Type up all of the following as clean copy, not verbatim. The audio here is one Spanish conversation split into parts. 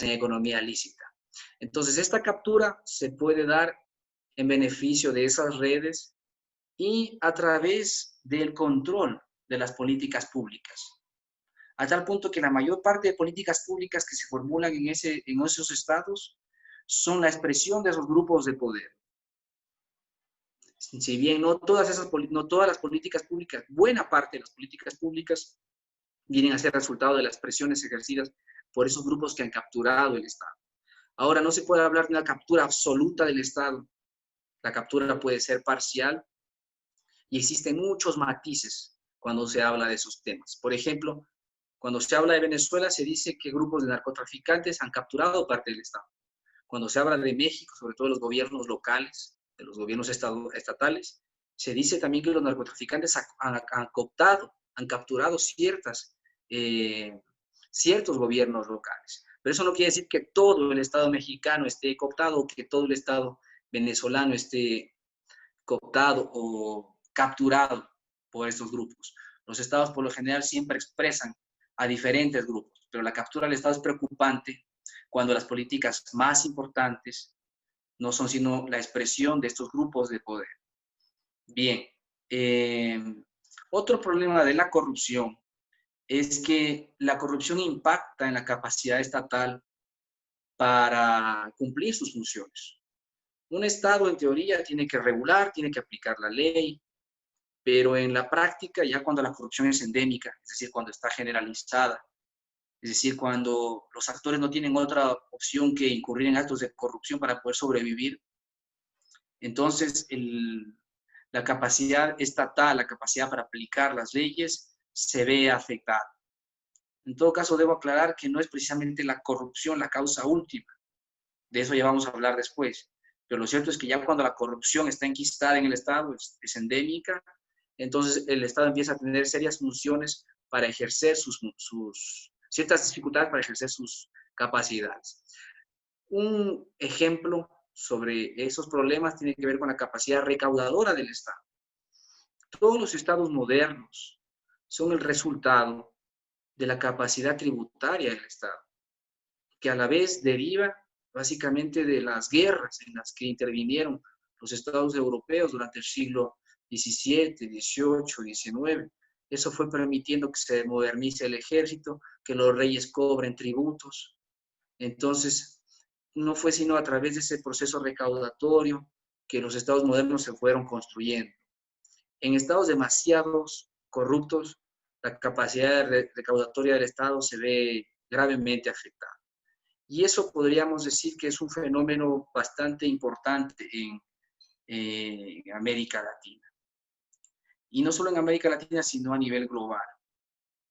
en economía lícita. Entonces, esta captura se puede dar en beneficio de esas redes y a través del control de las políticas públicas. A tal punto que la mayor parte de políticas públicas que se formulan en esos estados son la expresión de esos grupos de poder. Si bien no todas las políticas públicas, buena parte de las políticas públicas vienen a ser resultado de las presiones ejercidas por esos grupos que han capturado el Estado. Ahora, no se puede hablar de una captura absoluta del Estado. La captura puede ser parcial y existen muchos matices cuando se habla de esos temas. Por ejemplo, cuando se habla de Venezuela, se dice que grupos de narcotraficantes han capturado parte del Estado. Cuando se habla de México, sobre todo de los gobiernos locales, de los gobiernos estatales, se dice también que los narcotraficantes han cooptado, han capturado ciertos gobiernos locales. Pero eso no quiere decir que todo el Estado mexicano esté cooptado o que todo el Estado venezolano esté cooptado o capturado por estos grupos. Los estados por lo general siempre expresan a diferentes grupos, pero la captura del Estado es preocupante cuando las políticas más importantes no son sino la expresión de estos grupos de poder. Bien, otro problema de la corrupción es que la corrupción impacta en la capacidad estatal para cumplir sus funciones. Un Estado, en teoría, tiene que regular, tiene que aplicar la ley, pero en la práctica, ya cuando la corrupción es endémica, es decir, cuando está generalizada, es decir, cuando los actores no tienen otra opción que incurrir en actos de corrupción para poder sobrevivir, entonces la capacidad estatal, la capacidad para aplicar las leyes, se ve afectada. En todo caso, debo aclarar que no es precisamente la corrupción la causa última. De eso ya vamos a hablar después. Pero lo cierto es que ya cuando la corrupción está enquistada en el Estado, es endémica, entonces el Estado empieza a tener serias funciones para ejercer ciertas dificultades para ejercer sus capacidades. Un ejemplo sobre esos problemas tiene que ver con la capacidad recaudadora del Estado. Todos los estados modernos son el resultado de la capacidad tributaria del Estado, que a la vez deriva básicamente de las guerras en las que intervinieron los estados europeos durante el siglo XVII, XVIII, XIX. Eso fue permitiendo que se modernice el ejército, que los reyes cobren tributos. Entonces, no fue sino a través de ese proceso recaudatorio que los estados modernos se fueron construyendo. En estados demasiado corruptos, la capacidad recaudatoria del Estado se ve gravemente afectada. Y eso podríamos decir que es un fenómeno bastante importante en América Latina. Y no solo en América Latina, sino a nivel global.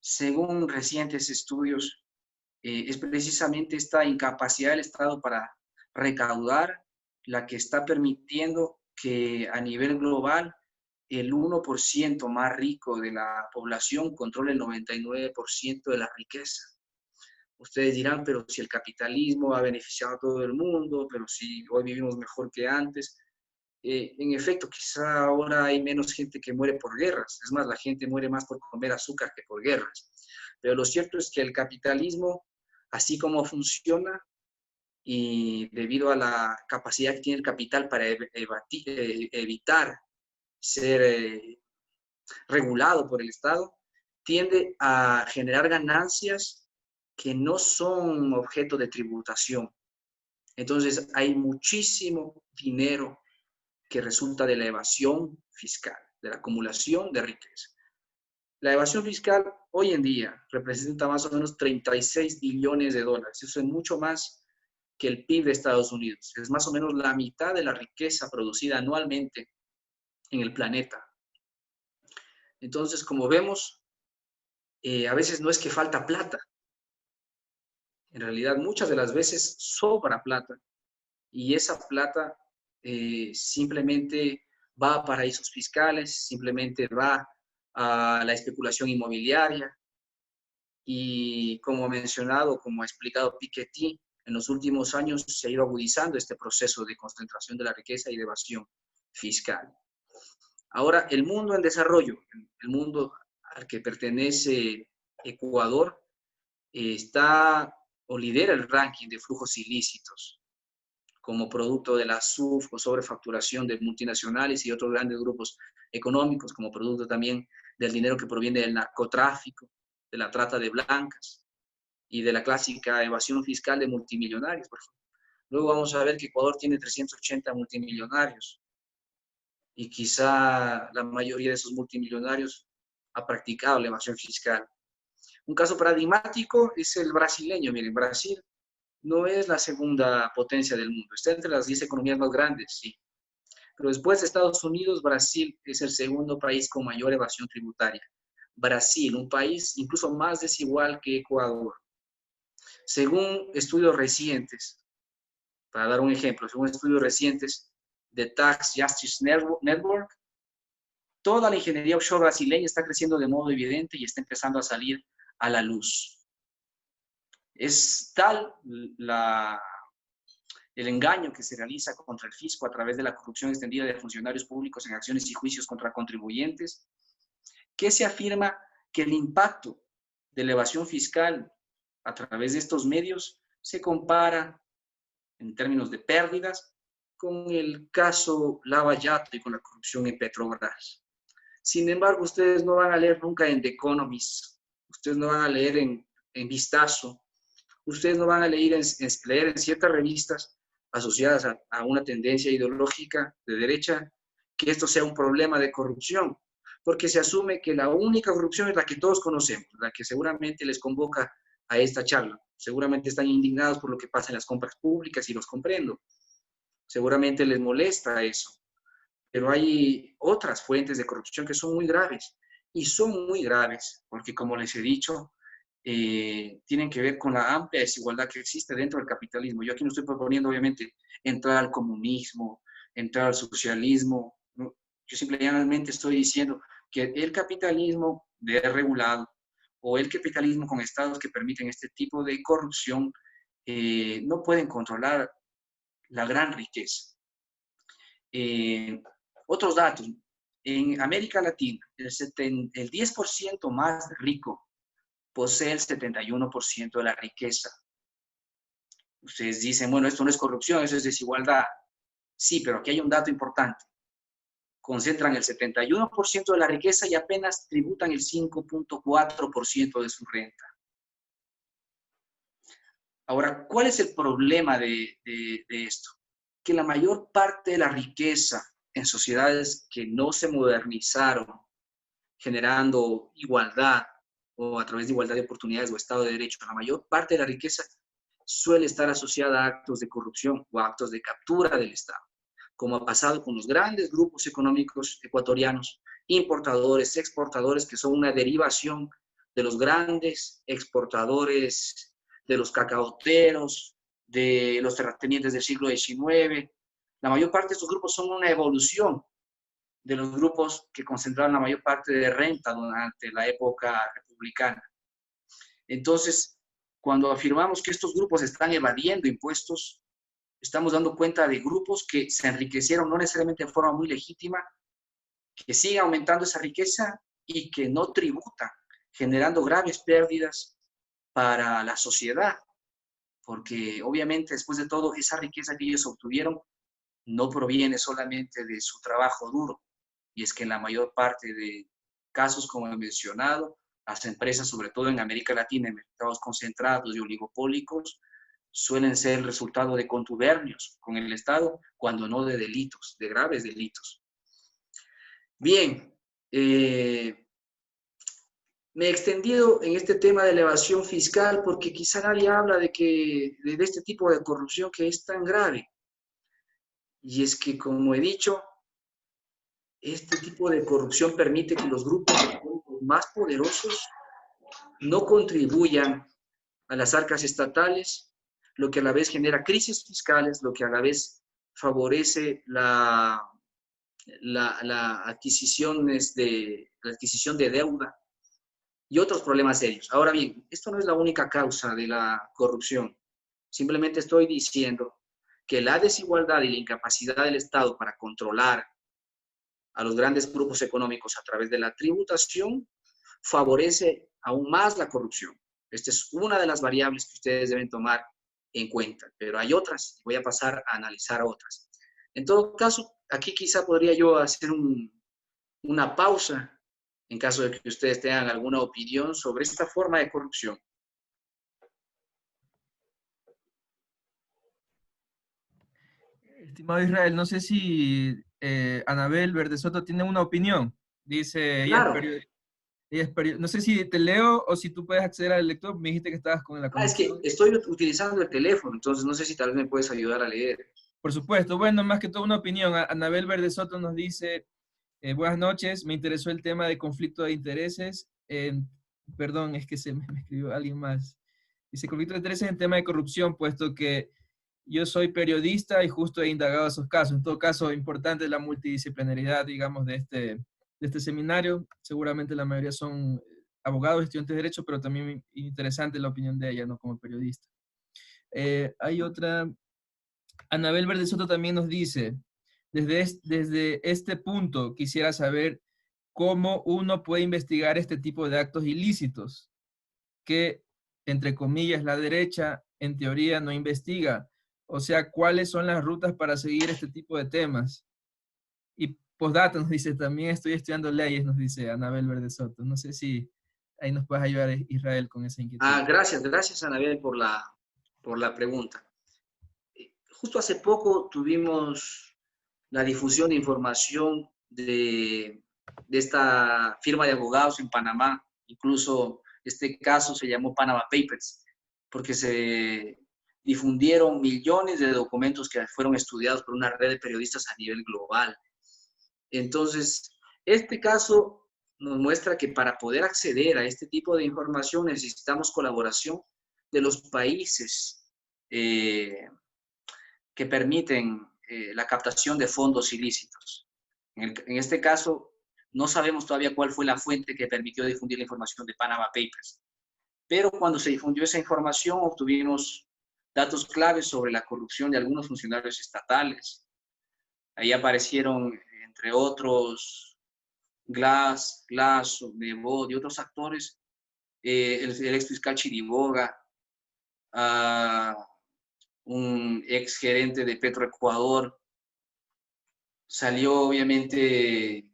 Según recientes estudios, es precisamente esta incapacidad del Estado para recaudar la que está permitiendo que a nivel global el 1% más rico de la población controle el 99% de la riqueza. Ustedes dirán, pero si el capitalismo ha beneficiado a todo el mundo, pero si hoy vivimos mejor que antes. En efecto, quizá ahora hay menos gente que muere por guerras. Es más, la gente muere más por comer azúcar que por guerras. Pero lo cierto es que el capitalismo, así como funciona, y debido a la capacidad que tiene el capital para evitar ser regulado por el Estado, tiende a generar ganancias que no son objeto de tributación. Entonces, hay muchísimo dinero que resulta de la evasión fiscal, de la acumulación de riqueza. La evasión fiscal hoy en día representa más o menos 36 billones de dólares. Eso es mucho más que el PIB de Estados Unidos. Es más o menos la mitad de la riqueza producida anualmente en el planeta. Entonces, como vemos, a veces no es que falta plata. En realidad, muchas de las veces sobra plata. Y esa plata simplemente va a paraísos fiscales, simplemente va a la especulación inmobiliaria. Y como ha mencionado, como ha explicado Piketty, en los últimos años se ha ido agudizando este proceso de concentración de la riqueza y de evasión fiscal. Ahora, el mundo en desarrollo, el mundo al que pertenece Ecuador, está o lidera el ranking de flujos ilícitos como producto de la sub o sobrefacturación de multinacionales y otros grandes grupos económicos, como producto también del dinero que proviene del narcotráfico, de la trata de blancas y de la clásica evasión fiscal de multimillonarios, por ejemplo. Luego vamos a ver que Ecuador tiene 380 multimillonarios y quizá la mayoría de esos multimillonarios ha practicado la evasión fiscal. Un caso paradigmático es el brasileño. Miren, Brasil no es la segunda potencia del mundo. Está entre las 10 economías más grandes, sí. Pero después de Estados Unidos, Brasil es el segundo país con mayor evasión tributaria. Brasil, un país incluso más desigual que Ecuador. Según estudios recientes, para dar un ejemplo, según estudios recientes de Tax Justice Network, toda la ingeniería offshore brasileña está creciendo de modo evidente y está empezando a salir a la luz. Es tal el engaño que se realiza contra el fisco a través de la corrupción extendida de funcionarios públicos en acciones y juicios contra contribuyentes, que se afirma que el impacto de la evasión fiscal a través de estos medios se compara en términos de pérdidas con el caso Lava Jato y con la corrupción en Petrobras. Sin embargo, ustedes no van a leer nunca en The Economist, ustedes no van a leer en Vistazo, ustedes no van a leer en ciertas revistas asociadas a una tendencia ideológica de derecha que esto sea un problema de corrupción, porque se asume que la única corrupción es la que todos conocemos, la que seguramente les convoca a esta charla. Seguramente están indignados por lo que pasa en las compras públicas y los comprendo. Seguramente les molesta eso. Pero hay otras fuentes de corrupción que son muy graves. Y son muy graves porque, como les he dicho, tienen que ver con la amplia desigualdad que existe dentro del capitalismo. Yo aquí no estoy proponiendo, obviamente, entrar al comunismo, entrar al socialismo. ¿No? Yo simplemente estoy diciendo que el capitalismo desregulado o el capitalismo con estados que permiten este tipo de corrupción no pueden controlar la gran riqueza. Otros datos. En América Latina, el 10% más rico posee el 71% de la riqueza. Ustedes dicen, bueno, esto no es corrupción, eso es desigualdad. Sí, pero aquí hay un dato importante. Concentran el 71% de la riqueza y apenas tributan el 5.4% de su renta. Ahora, ¿cuál es el problema de esto? Que la mayor parte de la riqueza en sociedades que no se modernizaron, generando igualdad o a través de igualdad de oportunidades o Estado de Derecho, la mayor parte de la riqueza suele estar asociada a actos de corrupción o a actos de captura del Estado, como ha pasado con los grandes grupos económicos ecuatorianos, importadores, exportadores, que son una derivación de los grandes exportadores, de los cacaoteros, de los terratenientes del siglo XIX. La mayor parte de estos grupos son una evolución de los grupos que concentraron la mayor parte de renta durante la época republicana. Entonces, cuando afirmamos que estos grupos están evadiendo impuestos, estamos dando cuenta de grupos que se enriquecieron no necesariamente de forma muy legítima, que siguen aumentando esa riqueza y que no tributan, generando graves pérdidas para la sociedad, porque obviamente después de todo esa riqueza que ellos obtuvieron no proviene solamente de su trabajo duro, y es que en la mayor parte de casos, como he mencionado, las empresas, sobre todo en América Latina, en mercados concentrados y oligopólicos, suelen ser el resultado de contubernios con el Estado, cuando no de delitos, de graves delitos. Bien, me he extendido en este tema de elevación fiscal porque quizá nadie habla de este tipo de corrupción que es tan grave. Y es que, como he dicho, este tipo de corrupción permite que los grupos más poderosos no contribuyan a las arcas estatales, lo que a la vez genera crisis fiscales, lo que a la vez favorece la adquisición de deuda y otros problemas serios. Ahora bien, esto no es la única causa de la corrupción. Simplemente estoy diciendo que la desigualdad y la incapacidad del Estado para controlar a los grandes grupos económicos a través de la tributación favorece aún más la corrupción. Esta es una de las variables que ustedes deben tomar en cuenta, pero hay otras, voy a pasar a analizar otras. En todo caso, aquí quizá podría yo hacer una pausa en caso de que ustedes tengan alguna opinión sobre esta forma de corrupción. Estimado Israel, no sé si Anabel Verde Soto tiene una opinión. Dice, Claro. no sé si te leo o si tú puedes acceder al lector. Me dijiste que estabas con la Es que conexión. estoy utilizando el teléfono, entonces no sé si tal vez me puedes ayudar a leer. Por supuesto. Bueno, más que todo una opinión. Anabel Verde Soto nos dice, buenas noches, me interesó el tema de conflicto de intereses. Perdón, es que me escribió alguien más. Dice, conflicto de intereses en tema de corrupción, puesto que yo soy periodista y justo he indagado esos casos. En todo caso, importante la multidisciplinaridad, digamos, de este seminario. Seguramente la mayoría son abogados, estudiantes de Derecho, pero también interesante la opinión de ella, ¿no? Como periodista. Hay otra, Anabel Verde Soto también nos dice, desde este punto quisiera saber cómo uno puede investigar este tipo de actos ilícitos que, entre comillas, la derecha en teoría no investiga. O sea, ¿cuáles son las rutas para seguir este tipo de temas? Y postdata nos dice, también estoy estudiando leyes, nos dice Anabel Verde Soto. No sé si ahí nos puedes ayudar, Israel, con esa inquietud. Gracias, Anabel, por la pregunta. Justo hace poco tuvimos la difusión de información de esta firma de abogados en Panamá. Incluso este caso se llamó Panama Papers, porque se difundieron millones de documentos que fueron estudiados por una red de periodistas a nivel global. Entonces, este caso nos muestra que para poder acceder a este tipo de información necesitamos colaboración de los países que permiten la captación de fondos ilícitos. En este caso, no sabemos todavía cuál fue la fuente que permitió difundir la información de Panama Papers, pero cuando se difundió esa información obtuvimos datos claves sobre la corrupción de algunos funcionarios estatales. Ahí aparecieron, entre otros, Glass, Nebot y otros actores, el ex fiscal Chiriboga, un ex gerente de Petroecuador. Salió, obviamente,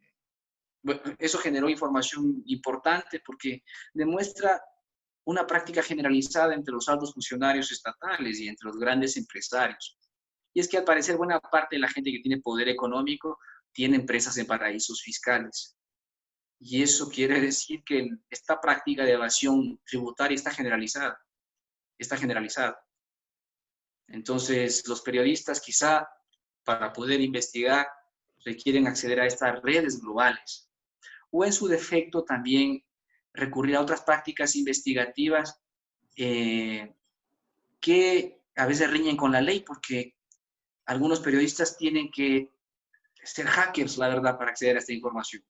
bueno, eso generó información importante porque demuestra una práctica generalizada entre los altos funcionarios estatales y entre los grandes empresarios. Y es que al parecer buena parte de la gente que tiene poder económico tiene empresas en paraísos fiscales. Y eso quiere decir que esta práctica de evasión tributaria está generalizada. Está generalizada. Entonces, los periodistas quizá para poder investigar requieren acceder a estas redes globales o en su defecto también recurrir a otras prácticas investigativas que a veces riñen con la ley porque algunos periodistas tienen que ser hackers, la verdad, para acceder a esta información.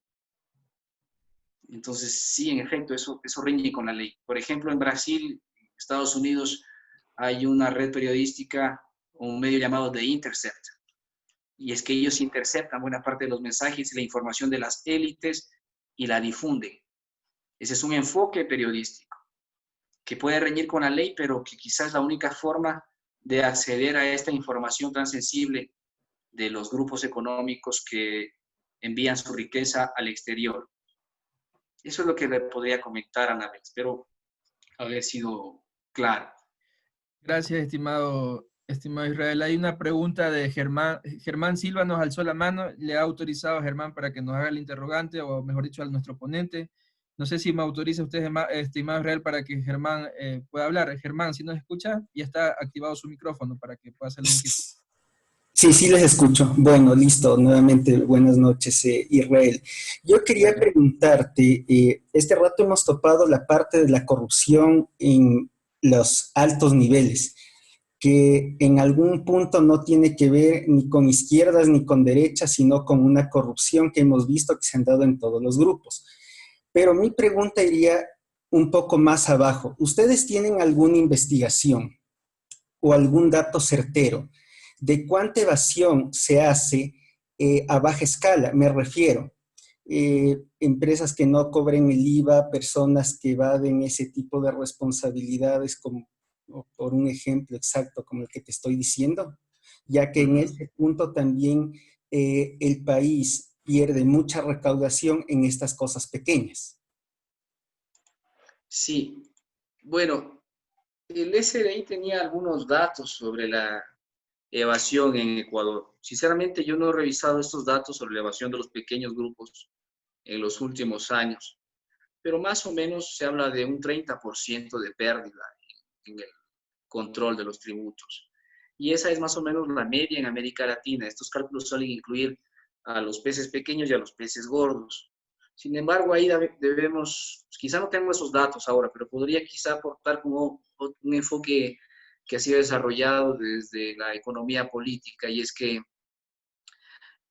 Entonces, sí, en efecto, eso riñe con la ley. Por ejemplo, en Brasil, Estados Unidos, hay una red periodística, un medio llamado The Intercept, y es que ellos interceptan buena parte de los mensajes y la información de las élites y la difunden. Ese es un enfoque periodístico que puede reñir con la ley, pero que quizás es la única forma de acceder a esta información tan sensible de los grupos económicos que envían su riqueza al exterior. Eso es lo que le podría comentar a Anabel. Espero haber sido claro. Gracias, estimado Israel. Hay una pregunta de Germán. Germán Silva nos alzó la mano. Le ha autorizado a Germán para que nos haga el interrogante, o mejor dicho, a nuestro ponente. No sé si me autoriza usted, estimado Israel, para que Germán pueda hablar. Germán, si nos escucha, ya está activado su micrófono para que pueda hacer la inquietud. Sí, sí les escucho. Bueno, listo. Nuevamente, buenas noches, Israel. Yo quería preguntarte, este rato hemos topado la parte de la corrupción en los altos niveles, que en algún punto no tiene que ver ni con izquierdas ni con derechas, sino con una corrupción que hemos visto que se han dado en todos los grupos. Pero mi pregunta iría un poco más abajo. ¿Ustedes tienen alguna investigación o algún dato certero de cuánta evasión se hace a baja escala? Me refiero, empresas que no cobren el IVA, personas que evaden ese tipo de responsabilidades, como por un ejemplo exacto como el que te estoy diciendo, ya que en ese punto también el país pierde mucha recaudación en estas cosas pequeñas. Sí, bueno, el SRI tenía algunos datos sobre la evasión en Ecuador. Sinceramente, yo no he revisado estos datos sobre la evasión de los pequeños grupos en los últimos años, pero más o menos se habla de un 30% de pérdida en el control de los tributos. Y esa es más o menos la media en América Latina. Estos cálculos suelen incluir a los peces pequeños y a los peces gordos. Sin embargo, ahí debemos, quizá no tengo esos datos ahora, pero podría quizá aportar como un enfoque que ha sido desarrollado desde la economía política, y es que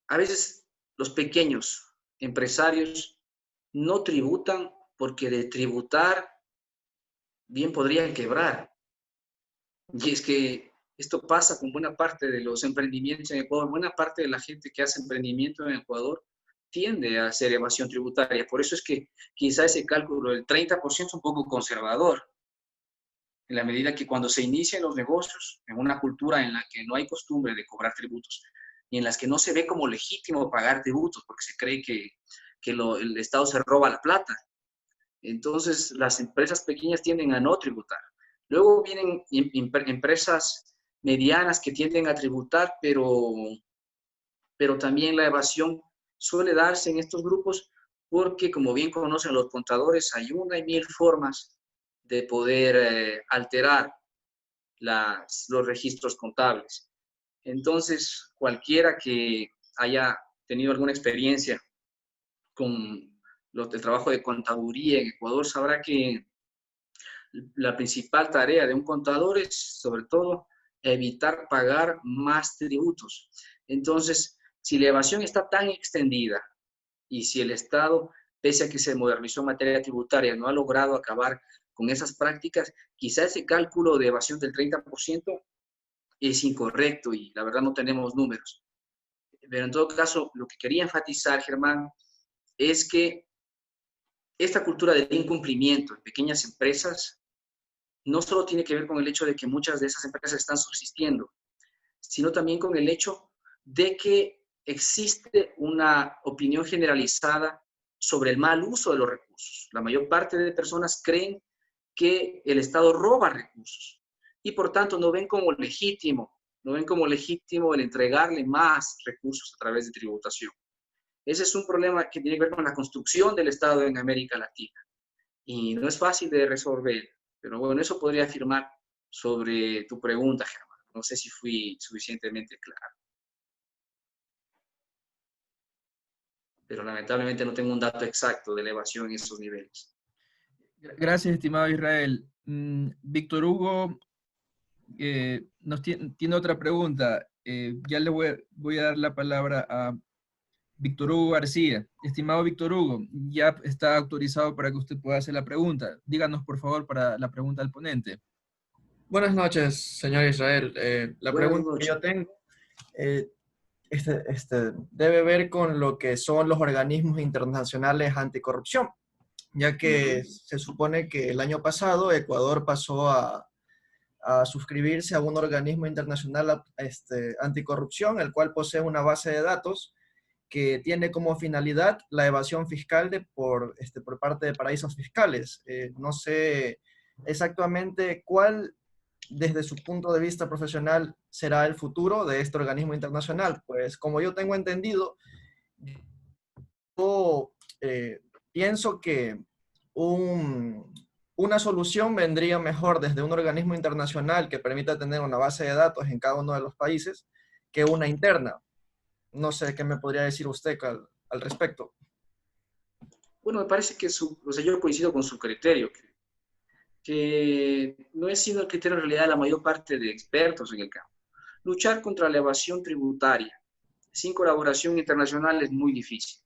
a veces los pequeños empresarios no tributan porque de tributar bien podrían quebrar. Y es que esto pasa con buena parte de los emprendimientos en Ecuador. Buena parte de la gente que hace emprendimiento en Ecuador tiende a hacer evasión tributaria. Por eso es que quizá ese cálculo del 30% es un poco conservador, en la medida que cuando se inician los negocios en una cultura en la que no hay costumbre de cobrar tributos y en las que no se ve como legítimo pagar tributos porque se cree que el Estado se roba la plata, entonces las empresas pequeñas tienden a no tributar. Luego vienen empresas medianas que tienden a tributar, pero también la evasión suele darse en estos grupos porque, como bien conocen los contadores, hay una y mil formas de poder alterar los registros contables. Entonces, cualquiera que haya tenido alguna experiencia con el trabajo de contaduría en Ecuador sabrá que la principal tarea de un contador es, sobre todo, evitar pagar más tributos. Entonces, si la evasión está tan extendida y si el Estado, pese a que se modernizó en materia tributaria, no ha logrado acabar con esas prácticas, quizá ese cálculo de evasión del 30% es incorrecto y la verdad no tenemos números. Pero en todo caso, lo que quería enfatizar, Germán, es que esta cultura del incumplimiento en pequeñas empresas no solo tiene que ver con el hecho de que muchas de esas empresas están subsistiendo, sino también con el hecho de que existe una opinión generalizada sobre el mal uso de los recursos. La mayor parte de personas creen que el Estado roba recursos y por tanto no ven como legítimo el entregarle más recursos a través de tributación. Ese es un problema que tiene que ver con la construcción del Estado en América Latina y no es fácil de resolver, pero bueno, eso podría afirmar sobre tu pregunta, Germán. No sé si fui suficientemente claro, pero lamentablemente no tengo un dato exacto de elevación en esos niveles. Gracias, estimado Israel. Víctor Hugo tiene otra pregunta. Ya le voy a dar la palabra a Víctor Hugo García. Estimado Víctor Hugo, ya está autorizado para que usted pueda hacer la pregunta. Díganos, por favor, para la pregunta del ponente. Buenas noches, señor Israel. La Buenas pregunta que noches. yo tengo debe ver con lo que son los organismos internacionales anticorrupción, ya que se supone que el año pasado Ecuador pasó a suscribirse a un organismo internacional anticorrupción, el cual posee una base de datos que tiene como finalidad la evasión fiscal por parte de paraísos fiscales. No sé exactamente cuál, desde su punto de vista profesional, será el futuro de este organismo internacional. Pues como yo tengo entendido, yo pienso que una solución vendría mejor desde un organismo internacional que permita tener una base de datos en cada uno de los países que una interna. No sé qué me podría decir usted al respecto. Bueno, me parece que yo coincido con su criterio, que no es sino el criterio en realidad de la mayor parte de expertos en el campo. Luchar contra la evasión tributaria sin colaboración internacional es muy difícil.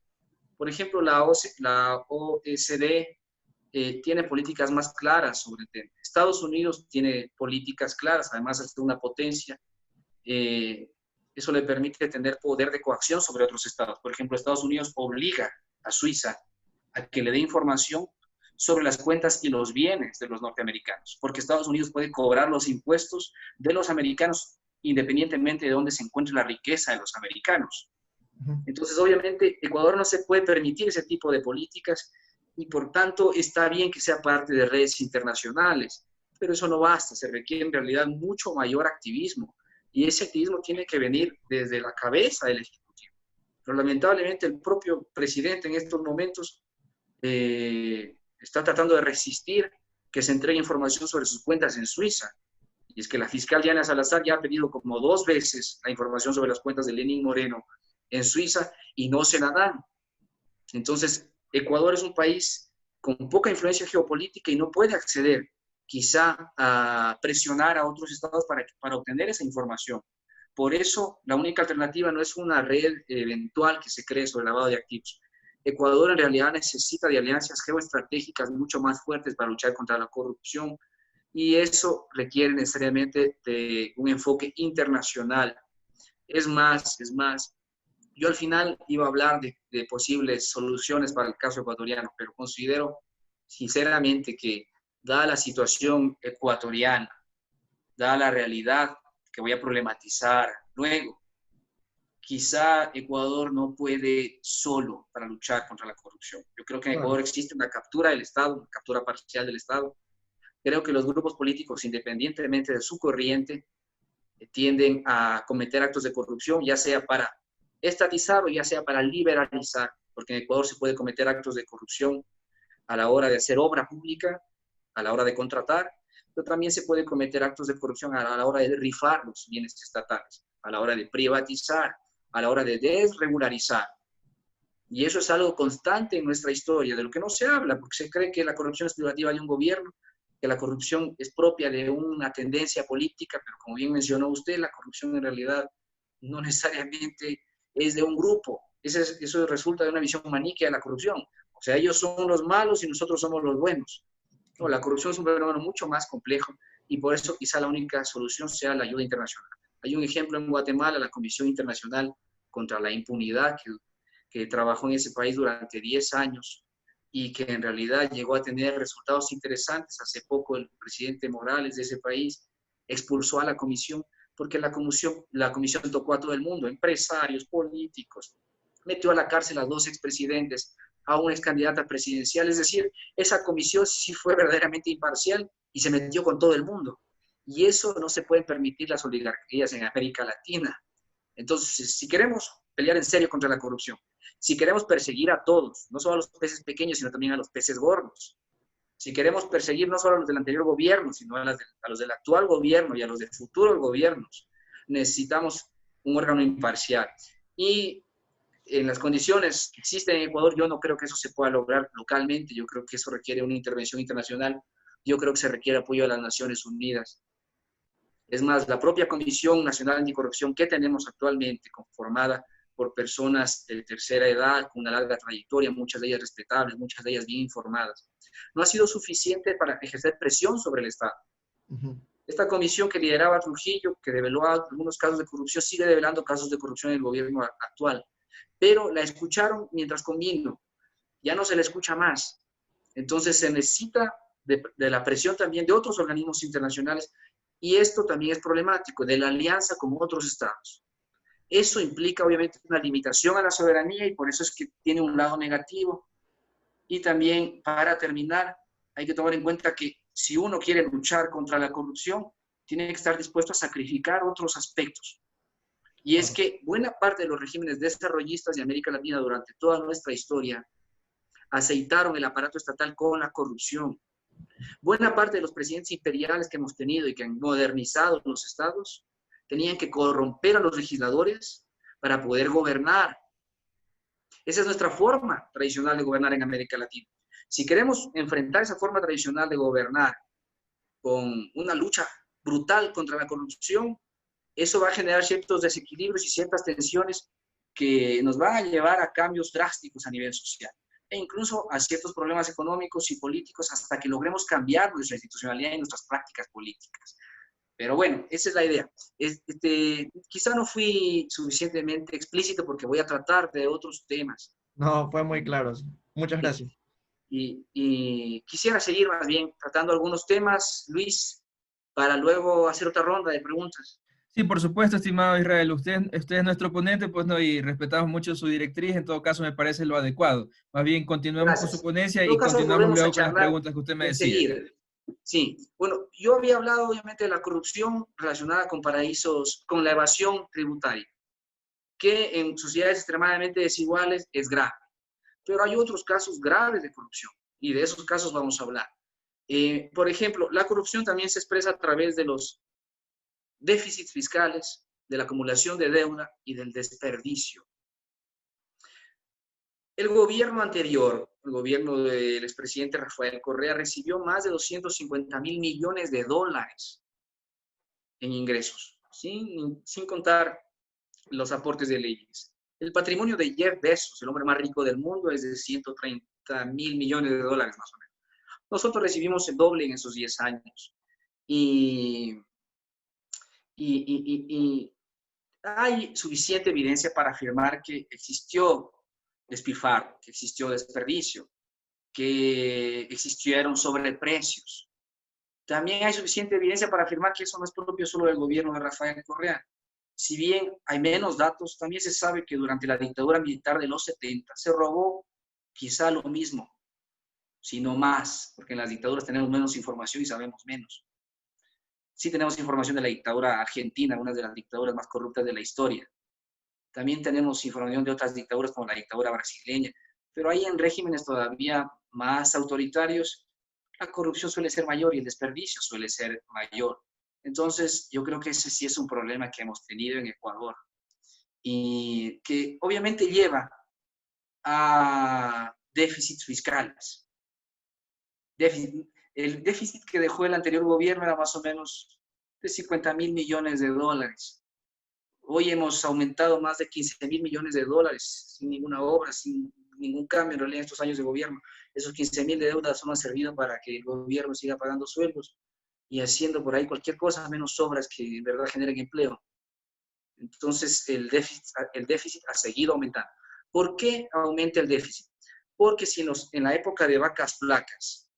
Por ejemplo, la OECD tiene políticas más claras sobre el tema. Estados Unidos tiene políticas claras, además es una potencia. Eso le permite tener poder de coacción sobre otros estados. Por ejemplo, Estados Unidos obliga a Suiza a que le dé información sobre las cuentas y los bienes de los norteamericanos, porque Estados Unidos puede cobrar los impuestos de los americanos independientemente de dónde se encuentre la riqueza de los americanos. Entonces, obviamente, Ecuador no se puede permitir ese tipo de políticas y, por tanto, está bien que sea parte de redes internacionales, pero eso no basta, se requiere en realidad mucho mayor activismo y ese activismo tiene que venir desde la cabeza del Ejecutivo. Pero lamentablemente el propio presidente en estos momentos está tratando de resistir que se entregue información sobre sus cuentas en Suiza. Y es que la fiscal Diana Salazar ya ha pedido como 2 veces la información sobre las cuentas de Lenín Moreno en Suiza y no se la dan. Entonces, Ecuador es un país con poca influencia geopolítica y no puede acceder quizá a presionar a otros estados para obtener esa información. Por eso, la única alternativa no es una red eventual que se cree sobre el lavado de activos. Ecuador en realidad necesita de alianzas geoestratégicas mucho más fuertes para luchar contra la corrupción y eso requiere necesariamente de un enfoque internacional. Es más, yo al final iba a hablar de posibles soluciones para el caso ecuatoriano, pero considero sinceramente que dada la situación ecuatoriana, dada la realidad que voy a problematizar luego, quizá Ecuador no puede solo para luchar contra la corrupción. Yo creo que en Ecuador existe una captura del Estado, una captura parcial del Estado. Creo que los grupos políticos, independientemente de su corriente, tienden a cometer actos de corrupción, ya sea para estatizar o ya sea para liberalizar, porque en Ecuador se puede cometer actos de corrupción a la hora de hacer obra pública, a la hora de contratar, pero también se puede cometer actos de corrupción a la hora de rifar los bienes estatales, a la hora de privatizar, a la hora de desregularizar. Y eso es algo constante en nuestra historia, de lo que no se habla, porque se cree que la corrupción es privativa de un gobierno, que la corrupción es propia de una tendencia política, pero como bien mencionó usted, la corrupción en realidad no necesariamente es de un grupo. Eso resulta de una visión maniquea de la corrupción. O sea, ellos son los malos y nosotros somos los buenos. No, la corrupción es un fenómeno mucho más complejo y por eso quizá la única solución sea la ayuda internacional. Hay un ejemplo en Guatemala, la Comisión Internacional contra la Impunidad, que trabajó en ese país durante 10 años y que en realidad llegó a tener resultados interesantes. Hace poco el presidente Morales de ese país expulsó a la comisión porque la comisión tocó a todo el mundo, empresarios, políticos, metió a la cárcel a 2 expresidentes, a una excandidata presidencial, es decir, esa comisión sí fue verdaderamente imparcial y se metió con todo el mundo. Y eso no se pueden permitir las oligarquías en América Latina. Entonces, si queremos pelear en serio contra la corrupción, si queremos perseguir a todos, no solo a los peces pequeños, sino también a los peces gordos, si queremos perseguir no solo a los del anterior gobierno, sino a los del actual gobierno y a los del futuro gobiernos, necesitamos un órgano imparcial. Y en las condiciones que existen en Ecuador, yo no creo que eso se pueda lograr localmente, yo creo que eso requiere una intervención internacional, yo creo que se requiere apoyo de las Naciones Unidas. Es más, la propia Comisión Nacional Anticorrupción que tenemos actualmente, conformada por personas de tercera edad, con una larga trayectoria, muchas de ellas respetables, muchas de ellas bien informadas, no ha sido suficiente para ejercer presión sobre el Estado. Esta comisión que lideraba Trujillo, que develó algunos casos de corrupción, sigue develando casos de corrupción en el gobierno actual, pero la escucharon mientras convino, ya no se la escucha más. Entonces se necesita de la presión también de otros organismos internacionales y esto también es problemático, de la alianza con otros estados. Eso implica obviamente una limitación a la soberanía y por eso es que tiene un lado negativo. Y también, para terminar, hay que tomar en cuenta que si uno quiere luchar contra la corrupción, tiene que estar dispuesto a sacrificar otros aspectos. Y es que buena parte de los regímenes desarrollistas de América Latina durante toda nuestra historia aceitaron el aparato estatal con la corrupción. Buena parte de los presidentes imperiales que hemos tenido y que han modernizado los estados tenían que corromper a los legisladores para poder gobernar. Esa es nuestra forma tradicional de gobernar en América Latina. Si queremos enfrentar esa forma tradicional de gobernar con una lucha brutal contra la corrupción, eso va a generar ciertos desequilibrios y ciertas tensiones que nos van a llevar a cambios drásticos a nivel social e incluso a ciertos problemas económicos y políticos hasta que logremos cambiar nuestra institucionalidad y nuestras prácticas políticas. Pero bueno, esa es la idea. Quizá no fui suficientemente explícito porque voy a tratar de otros temas No, fue muy claro. Sí. Muchas gracias. Y quisiera seguir más bien tratando algunos temas, Luis, para luego hacer otra ronda de preguntas. Sí, por supuesto, estimado Israel. Usted es nuestro ponente, pues no, y respetamos mucho su directriz. En todo caso, me parece lo adecuado. Más bien, continuemos con su Gracias. ponencia En todo y caso, continuamos volvemos a luego con las charlar preguntas que usted me en decía. seguir. Sí, bueno, yo había hablado obviamente de la corrupción relacionada con paraísos, con la evasión tributaria, que en sociedades extremadamente desiguales es grave. Pero hay otros casos graves de corrupción y de esos casos vamos a hablar. Por ejemplo, la corrupción también se expresa a través de los déficits fiscales, de la acumulación de deuda y del desperdicio. El gobierno anterior, el gobierno del expresidente Rafael Correa, recibió más de 250.000 millones de dólares en ingresos, sin contar los aportes de leyes. El patrimonio de Jeff Bezos, el hombre más rico del mundo, es de 130.000 millones de dólares más o menos. Nosotros recibimos el doble en esos 10 años. Y hay suficiente evidencia para afirmar que existió despilfarro, que existió desperdicio, que existieron sobreprecios. También hay suficiente evidencia para afirmar que eso no es propio solo del gobierno de Rafael Correa. Si bien hay menos datos, también se sabe que durante la dictadura militar de los 70 se robó quizá lo mismo, sino más, porque en las dictaduras tenemos menos información y sabemos menos. Sí tenemos información de la dictadura argentina, una de las dictaduras más corruptas de la historia. También tenemos información de otras dictaduras como la dictadura brasileña, pero ahí en regímenes todavía más autoritarios, la corrupción suele ser mayor y el desperdicio suele ser mayor. Entonces, yo creo que ese sí es un problema que hemos tenido en Ecuador y que obviamente lleva a déficits fiscales. El déficit que dejó el anterior gobierno era más o menos de 50.000 millones de dólares. Hoy hemos aumentado más de 15.000 millones de dólares sin ninguna obra, sin ningún cambio en realidad en estos años de gobierno. Esos 15.000 de deuda solo han servido para que el gobierno siga pagando sueldos y haciendo por ahí cualquier cosa, menos obras que en verdad generen empleo. Entonces el déficit ha seguido aumentando. ¿Por qué aumenta el déficit? Porque si en la época de vacas flacas,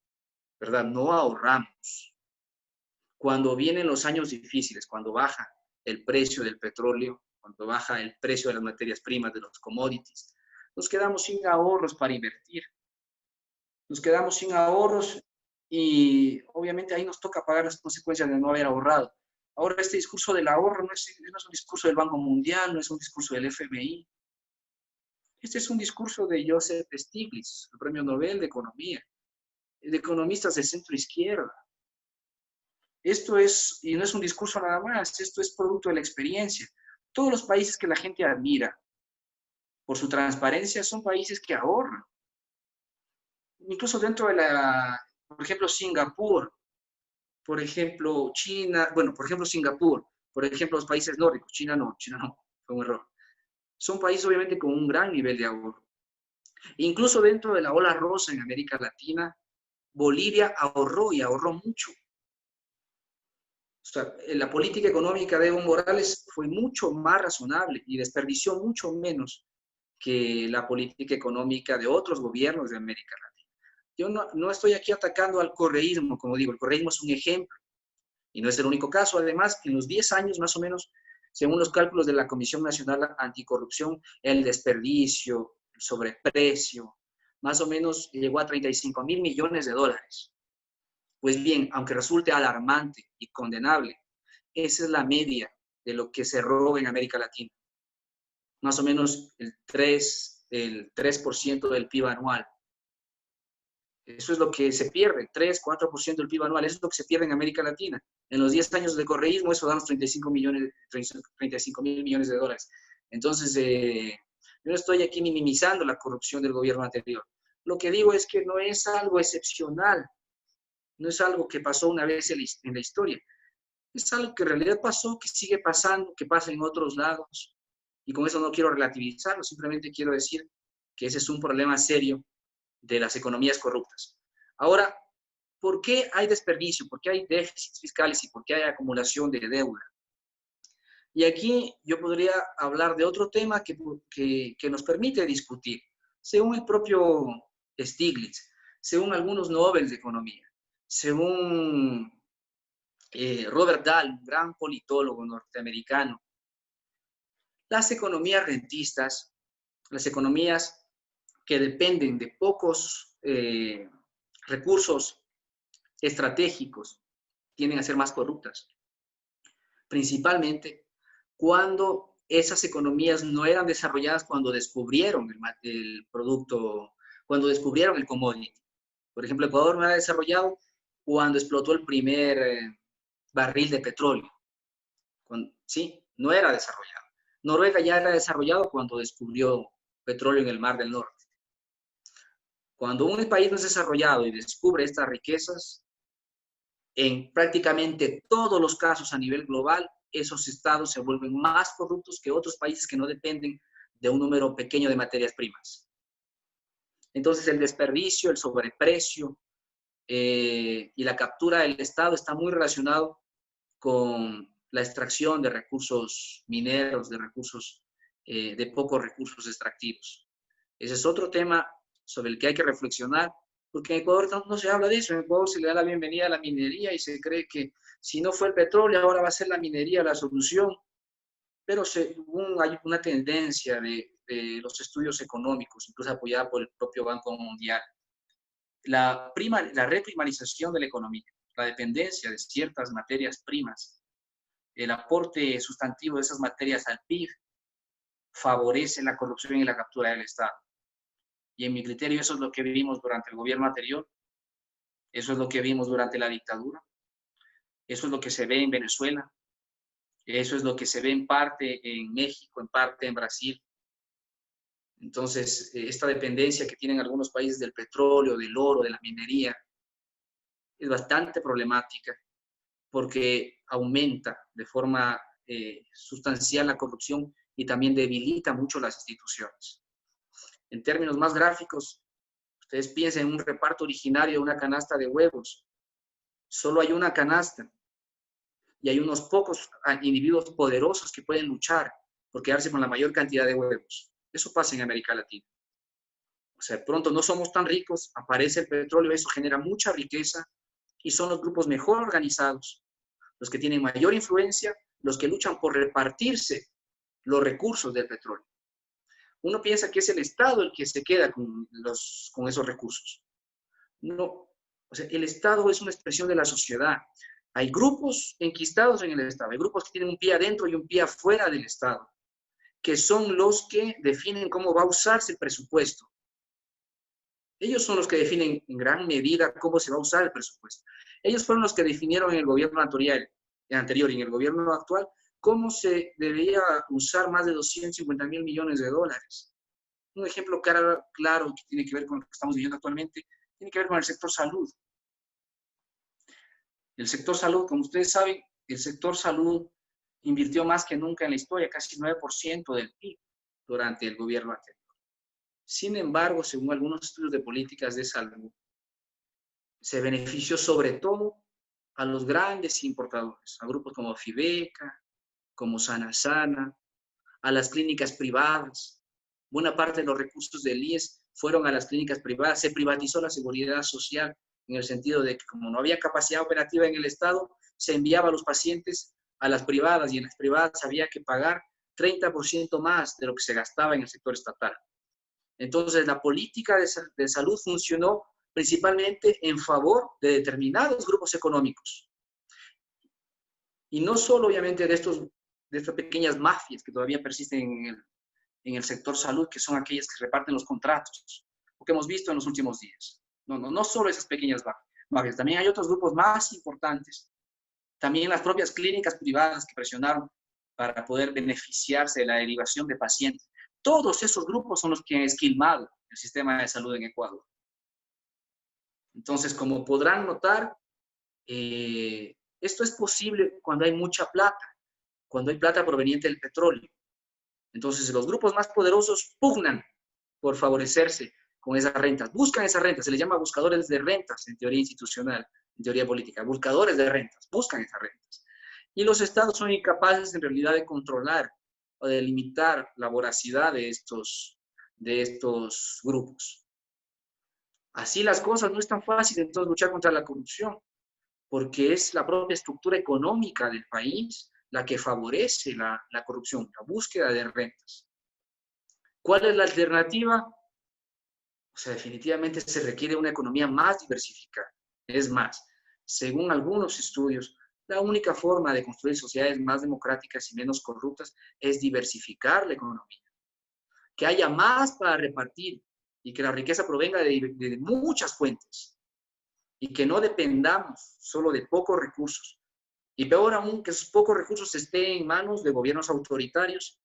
¿verdad? No ahorramos. Cuando vienen los años difíciles, cuando baja el precio del petróleo, cuando baja el precio de las materias primas, de los commodities, nos quedamos sin ahorros para invertir. Nos quedamos sin ahorros y obviamente ahí nos toca pagar las consecuencias de no haber ahorrado. Ahora, este discurso del ahorro no es un discurso del Banco Mundial, no es un discurso del FMI. Este es un discurso de Joseph Stiglitz, el premio Nobel de Economía, de economistas de centro izquierda. Esto es, y no es un discurso nada más, esto es producto de la experiencia. Todos los países que la gente admira por su transparencia son países que ahorran. Incluso dentro de por ejemplo, Singapur, por ejemplo, China, bueno, por ejemplo, Singapur, por ejemplo, los países nórdicos, China no, fue un error. Son países obviamente con un gran nivel de ahorro. Incluso dentro de la ola rosa en América Latina, Bolivia ahorró y ahorró mucho. O sea, la política económica de Evo Morales fue mucho más razonable y desperdició mucho menos que la política económica de otros gobiernos de América Latina. Yo no estoy aquí atacando al correísmo, como digo, el correísmo es un ejemplo y no es el único caso. Además, en los 10 años más o menos, según los cálculos de la Comisión Nacional Anticorrupción, el desperdicio, el sobreprecio, más o menos llegó a 35.000 millones de dólares. Pues bien, aunque resulte alarmante y condenable, esa es la media de lo que se roba en América Latina. Más o menos el 3% del PIB anual. Eso es lo que se pierde, 3, 4% del PIB anual. Eso es lo que se pierde en América Latina. En los 10 años de correísmo, eso da unos 35 mil millones de dólares. Entonces, yo no estoy aquí minimizando la corrupción del gobierno anterior. Lo que digo es que no es algo excepcional. No es algo que pasó una vez en la historia. Es algo que en realidad pasó, que sigue pasando, que pasa en otros lados. Y con eso no quiero relativizarlo, simplemente quiero decir que ese es un problema serio de las economías corruptas. Ahora, ¿por qué hay desperdicio? ¿Por qué hay déficits fiscales y por qué hay acumulación de deuda? Y aquí yo podría hablar de otro tema que nos permite discutir. según el propio Stiglitz, según algunos Nobel de Economía, según Robert Dahl, un gran politólogo norteamericano, las economías rentistas, las economías que dependen de pocos recursos estratégicos, tienden a ser más corruptas. Principalmente cuando esas economías no eran desarrolladas cuando descubrieron el producto, cuando descubrieron el commodity. Por ejemplo, Ecuador no era desarrollado cuando explotó el primer barril de petróleo. Sí, no era desarrollado. Noruega ya era desarrollado cuando descubrió petróleo en el Mar del Norte. Cuando un país no es desarrollado y descubre estas riquezas, en prácticamente todos los casos a nivel global, esos estados se vuelven más corruptos que otros países que no dependen de un número pequeño de materias primas. Entonces, el desperdicio, el sobreprecio y la captura del Estado está muy relacionado con la extracción de recursos mineros, de pocos recursos extractivos. Ese es otro tema sobre el que hay que reflexionar, porque en Ecuador no se habla de eso. En Ecuador se le da la bienvenida a la minería y se cree que si no fue el petróleo, ahora va a ser la minería la solución. Pero hay una tendencia de los estudios económicos, incluso apoyada por el propio Banco Mundial. La reprimarización de la economía, la dependencia de ciertas materias primas, el aporte sustantivo de esas materias al PIB, favorece la corrupción y la captura del Estado. Y en mi criterio eso es lo que vivimos durante el gobierno anterior, eso es lo que vimos durante la dictadura, eso es lo que se ve en Venezuela, eso es lo que se ve en parte en México, en parte en Brasil. Entonces, esta dependencia que tienen algunos países del petróleo, del oro, de la minería, es bastante problemática porque aumenta de forma sustancial la corrupción y también debilita mucho las instituciones. En términos más gráficos, ustedes piensen en un reparto originario de una canasta de huevos. Solo hay una canasta y hay unos pocos individuos poderosos que pueden luchar por quedarse con la mayor cantidad de huevos. Eso pasa en América Latina. O sea, de pronto no somos tan ricos, aparece el petróleo, eso genera mucha riqueza y son los grupos mejor organizados, los que tienen mayor influencia, los que luchan por repartirse los recursos del petróleo. Uno piensa que es el Estado el que se queda con esos recursos. No, o sea, el Estado es una expresión de la sociedad. Hay grupos enquistados en el Estado, hay grupos que tienen un pie adentro y un pie afuera del Estado, que son los que definen cómo va a usarse el presupuesto. Ellos son los que definen en gran medida cómo se va a usar el presupuesto. Ellos fueron los que definieron en el gobierno anterior y en el gobierno actual cómo se debería usar más de 250.000 millones de dólares. Un ejemplo claro que tiene que ver con lo que estamos viviendo actualmente, tiene que ver con el sector salud. El sector salud, como ustedes saben, el sector salud invirtió más que nunca en la historia, casi 9% del PIB durante el gobierno anterior. Sin embargo, según algunos estudios de políticas de salud, se benefició sobre todo a los grandes importadores, a grupos como Fibeca, como Sana, a las clínicas privadas. Buena parte de los recursos del IES fueron a las clínicas privadas. Se privatizó la seguridad social en el sentido de que como no había capacidad operativa en el Estado, se enviaba a los pacientes a las privadas y en las privadas había que pagar 30% más de lo que se gastaba en el sector estatal. Entonces, la política de salud funcionó principalmente en favor de determinados grupos económicos. Y no solo, obviamente, de estas pequeñas mafias que todavía persisten en el sector salud, que son aquellas que reparten los contratos, lo que hemos visto en los últimos días. No solo esas pequeñas mafias, también hay otros grupos más importantes. También las propias clínicas privadas que presionaron para poder beneficiarse de la derivación de pacientes. Todos esos grupos son los que han esquilmado el sistema de salud en Ecuador. Entonces, como podrán notar, esto es posible cuando hay mucha plata, cuando hay plata proveniente del petróleo. Entonces, los grupos más poderosos pugnan por favorecerse con esas rentas, buscan esas rentas, se les llama buscadores de rentas en teoría institucional, en teoría política, buscadores de rentas, buscan esas rentas. Y los estados son incapaces en realidad de controlar o de limitar la voracidad de estos de estos grupos. Así las cosas, no es tan fácil entonces luchar contra la corrupción, porque es la propia estructura económica del país la que favorece la corrupción, la búsqueda de rentas. ¿Cuál es la alternativa? O sea, definitivamente se requiere una economía más diversificada. Es más, según algunos estudios, la única forma de construir sociedades más democráticas y menos corruptas es diversificar la economía. Que haya más para repartir y que la riqueza provenga de muchas fuentes y que no dependamos solo de pocos recursos. Y peor aún, que esos pocos recursos estén en manos de gobiernos autoritarios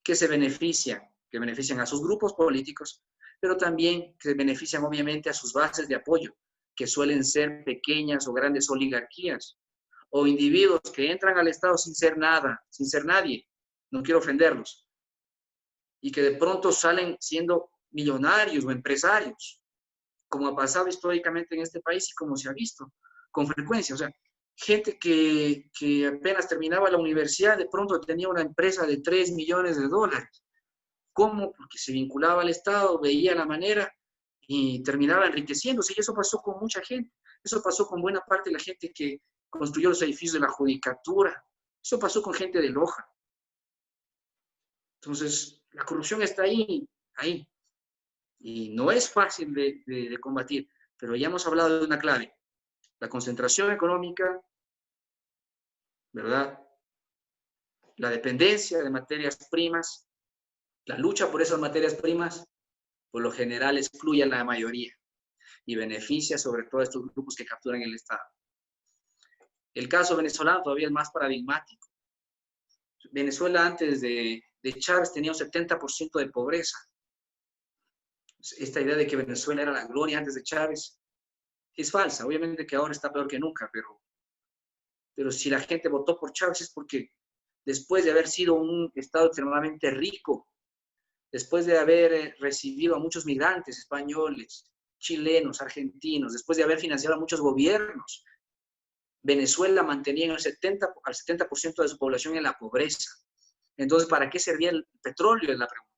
que benefician a sus grupos políticos, pero también que benefician obviamente a sus bases de apoyo, que suelen ser pequeñas o grandes oligarquías, o individuos que entran al Estado sin ser nada, sin ser nadie, no quiero ofenderlos, y que de pronto salen siendo millonarios o empresarios, como ha pasado históricamente en este país y como se ha visto con frecuencia. O sea, gente que apenas terminaba la universidad, de pronto tenía una empresa de 3 millones de dólares. ¿Cómo? Porque se vinculaba al Estado, veía la manera y terminaba enriqueciéndose. Y eso pasó con mucha gente. Eso pasó con buena parte de la gente que construyó los edificios de la judicatura. Eso pasó con gente de Loja. Entonces, la corrupción está ahí. Y no es fácil de combatir, pero ya hemos hablado de una clave. La concentración económica, ¿verdad? La dependencia de materias primas, la lucha por esas materias primas, por lo general excluye a la mayoría y beneficia sobre todo a estos grupos que capturan el Estado. El caso venezolano todavía es más paradigmático. Venezuela antes de Chávez tenía un 70% de pobreza. Esta idea de que Venezuela era la gloria antes de Chávez es falsa. Obviamente que ahora está peor que nunca, pero si la gente votó por Chávez es porque después de haber sido un Estado extremadamente rico, después de haber recibido a muchos migrantes españoles, chilenos, argentinos, después de haber financiado a muchos gobiernos, Venezuela mantenía al 70% de su población en la pobreza. Entonces, ¿para qué servía el petróleo? Es la pregunta.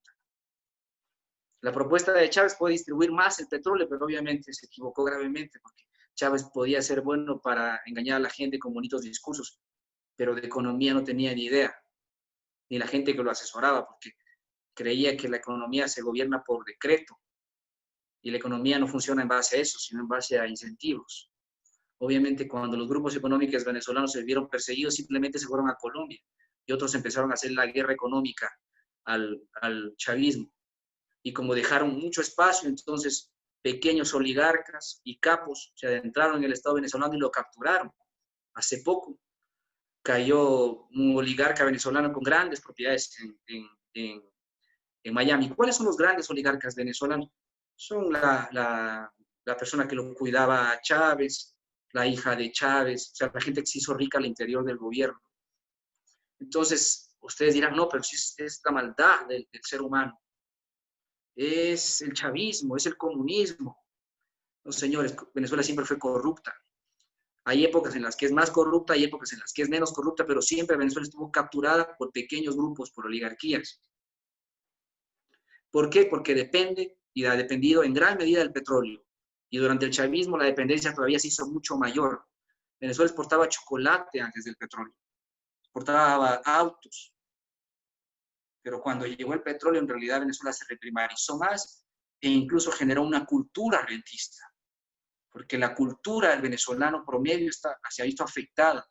La propuesta de Chávez fue distribuir más el petróleo, pero obviamente se equivocó gravemente, porque Chávez podía ser bueno para engañar a la gente con bonitos discursos, pero de economía no tenía ni idea, ni la gente que lo asesoraba, porque creía que la economía se gobierna por decreto, y la economía no funciona en base a eso, sino en base a incentivos. Obviamente, cuando los grupos económicos venezolanos se vieron perseguidos, simplemente se fueron a Colombia, y otros empezaron a hacer la guerra económica al chavismo. Y como dejaron mucho espacio, entonces pequeños oligarcas y capos se adentraron en el Estado venezolano y lo capturaron. Hace poco cayó un oligarca venezolano con grandes propiedades en Miami. ¿Cuáles son los grandes oligarcas venezolanos? Son la persona que lo cuidaba a Chávez, la hija de Chávez, o sea, la gente que se hizo rica al interior del gobierno. Entonces, ustedes dirán, no, pero si es la maldad del ser humano. Es el chavismo, es el comunismo. No, señores, Venezuela siempre fue corrupta. Hay épocas en las que es más corrupta, hay épocas en las que es menos corrupta, pero siempre Venezuela estuvo capturada por pequeños grupos, por oligarquías. ¿Por qué? Porque depende y ha dependido en gran medida del petróleo. Y durante el chavismo la dependencia todavía se hizo mucho mayor. Venezuela exportaba chocolate antes del petróleo, exportaba autos. Pero cuando llegó el petróleo, en realidad Venezuela se reprimarizó más e incluso generó una cultura rentista. Porque la cultura del venezolano promedio se ha visto afectada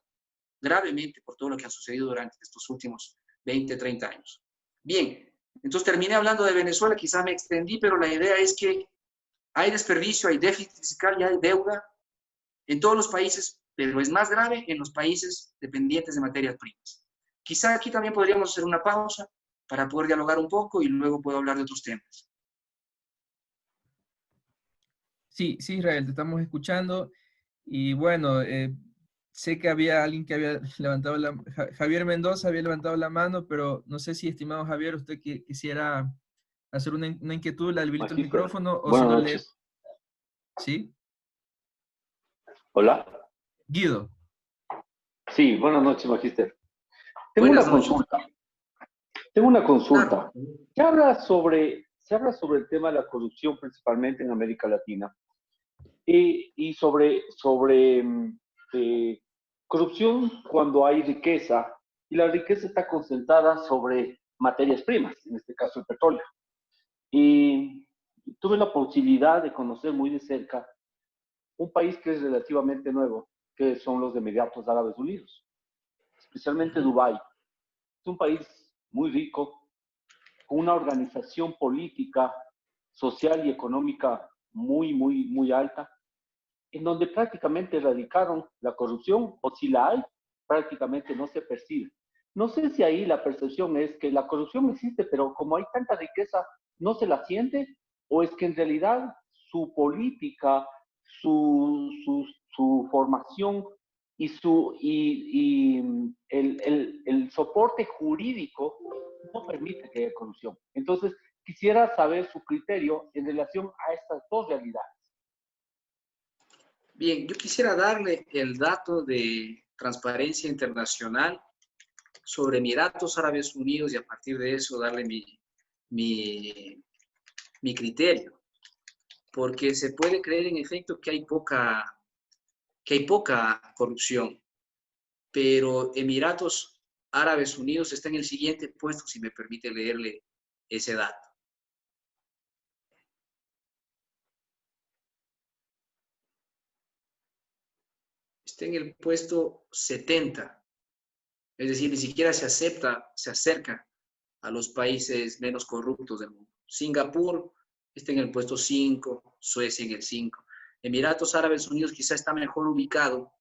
gravemente por todo lo que ha sucedido durante estos últimos 20, 30 años. Bien, entonces terminé hablando de Venezuela, quizá me extendí, pero la idea es que hay desperdicio, hay déficit fiscal y hay deuda en todos los países, pero es más grave en los países dependientes de materias primas. Quizá aquí también podríamos hacer una pausa para poder dialogar un poco y luego puedo hablar de otros temas. Sí, Israel, te estamos escuchando. Y bueno, sé que había alguien que había levantado Javier Mendoza había levantado la mano, pero no sé si, estimado Javier, usted quisiera hacer una inquietud, le habilito el micrófono o buenas si no noches. ¿Sí? Hola. Guido. Sí, buenas noches, Magister. Tengo una consulta. Claro. Que habla sobre se habla sobre el tema de la corrupción principalmente en América Latina y sobre corrupción cuando hay riqueza y la riqueza está concentrada sobre materias primas, en este caso el petróleo. Y tuve la posibilidad de conocer muy de cerca un país que es relativamente nuevo, que son los Emiratos Árabes Unidos, especialmente Dubái. Es un país muy rico, con una organización política, social y económica muy alta, en donde prácticamente erradicaron la corrupción, o si la hay, prácticamente no se percibe. No sé si ahí la percepción es que la corrupción existe, pero como hay tanta riqueza, no se la siente, o es que en realidad su política, su formación y el soporte jurídico no permite que haya corrupción. Entonces, quisiera saber su criterio en relación a estas dos realidades. Bien, yo quisiera darle el dato de Transparencia Internacional sobre Emiratos Árabes Unidos y a partir de eso darle mi criterio, porque se puede creer en efecto que hay poca corrupción, pero Emiratos Árabes Unidos está en el siguiente puesto, si me permite leerle ese dato. Está en el puesto 70, es decir, ni siquiera se acerca a los países menos corruptos del mundo. Singapur está en el puesto 5, Suecia en el 5. Emiratos Árabes Unidos quizá está mejor ubicado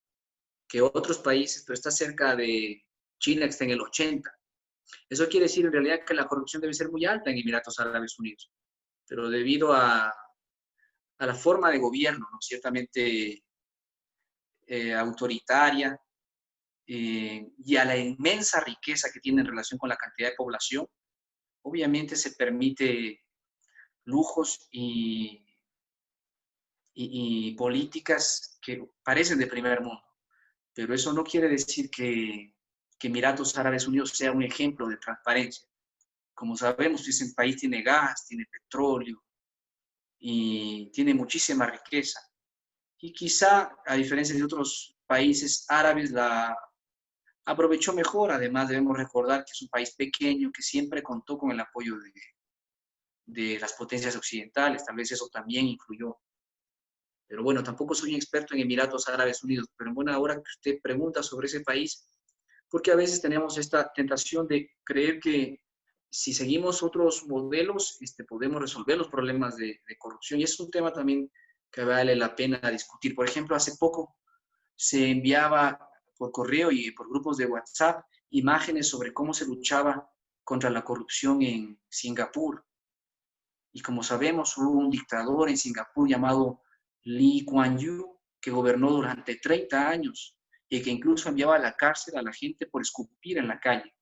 que otros países, pero está cerca de China, que está en el 80. Eso quiere decir en realidad que la corrupción debe ser muy alta en Emiratos Árabes Unidos, pero debido a la forma de gobierno, ¿no? Ciertamente autoritaria, y a la inmensa riqueza que tiene en relación con la cantidad de población, obviamente se permite lujos y políticas que parecen de primer mundo, pero eso no quiere decir que Emiratos Árabes Unidos sea un ejemplo de transparencia. Como sabemos, ese país tiene gas, tiene petróleo y tiene muchísima riqueza. Y quizá, a diferencia de otros países árabes, la aprovechó mejor. Además, debemos recordar que es un país pequeño que siempre contó con el apoyo de las potencias occidentales. Tal vez eso también influyó. Pero bueno, tampoco soy un experto en Emiratos Árabes Unidos, pero en buena hora que usted pregunta sobre ese país, porque a veces tenemos esta tentación de creer que si seguimos otros modelos, podemos resolver los problemas de corrupción. Y es un tema también que vale la pena discutir. Por ejemplo, hace poco se enviaba por correo y por grupos de WhatsApp imágenes sobre cómo se luchaba contra la corrupción en Singapur. Y como sabemos, hubo un dictador en Singapur llamado Lee Kuan Yew, que gobernó durante 30 años y que incluso enviaba a la cárcel a la gente por escupir en la calle.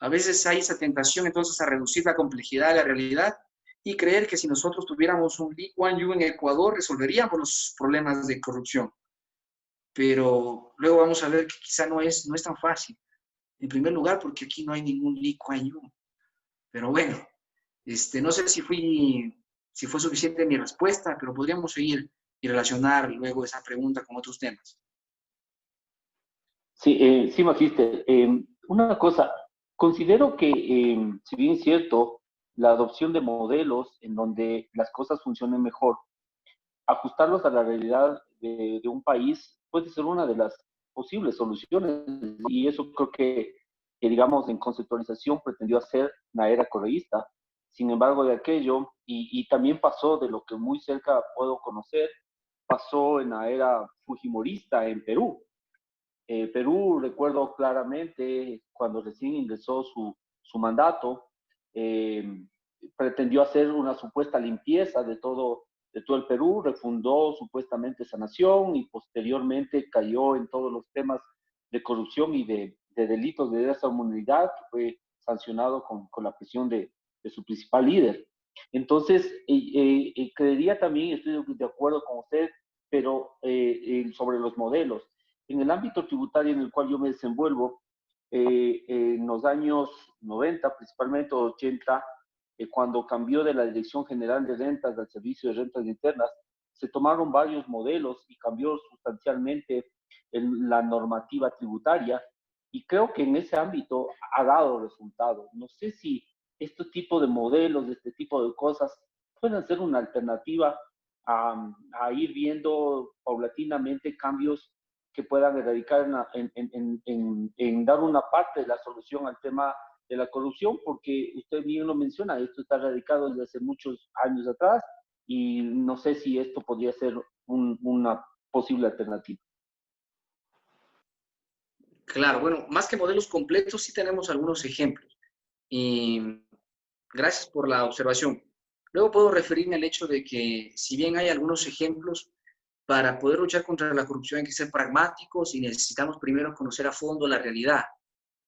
A veces hay esa tentación entonces a reducir la complejidad de la realidad y creer que si nosotros tuviéramos un Lee Kuan Yew en Ecuador resolveríamos los problemas de corrupción. Pero luego vamos a ver que quizá no es tan fácil. En primer lugar, porque aquí no hay ningún Lee Kuan Yew. Pero bueno, no sé si fue suficiente mi respuesta, pero podríamos seguir y relacionar luego esa pregunta con otros temas. Sí, sí, Magíster. Una cosa, considero que, si bien es cierto, la adopción de modelos en donde las cosas funcionen mejor, ajustarlos a la realidad de un país puede ser una de las posibles soluciones. Y eso creo que digamos, en conceptualización pretendió hacer la era correísta. Sin embargo, de aquello, y también pasó de lo que muy cerca puedo conocer, pasó en la era fujimorista en Perú. Perú, recuerdo claramente, cuando recién ingresó su mandato, pretendió hacer una supuesta limpieza de todo el Perú, refundó supuestamente esa nación y posteriormente cayó en todos los temas de corrupción y de delitos de lesa humanidad, que fue sancionado con la prisión de su principal líder. Entonces, creería también, estoy de acuerdo con usted, pero sobre los modelos. En el ámbito tributario en el cual yo me desenvuelvo, en los años 90, principalmente 80, cuando cambió de la Dirección General de Rentas al Servicio de Rentas Internas, se tomaron varios modelos y cambió sustancialmente la normativa tributaria, y creo que en ese ámbito ha dado resultados. No sé si este tipo de modelos, este tipo de cosas, pueden ser una alternativa a ir viendo paulatinamente cambios que puedan erradicar en dar una parte de la solución al tema de la corrupción, porque usted bien lo menciona, esto está radicado desde hace muchos años atrás, y no sé si esto podría ser una posible alternativa. Claro, bueno, más que modelos completos, sí tenemos algunos ejemplos. Y gracias por la observación. Luego puedo referirme al hecho de que, si bien hay algunos ejemplos, para poder luchar contra la corrupción hay que ser pragmáticos y necesitamos primero conocer a fondo la realidad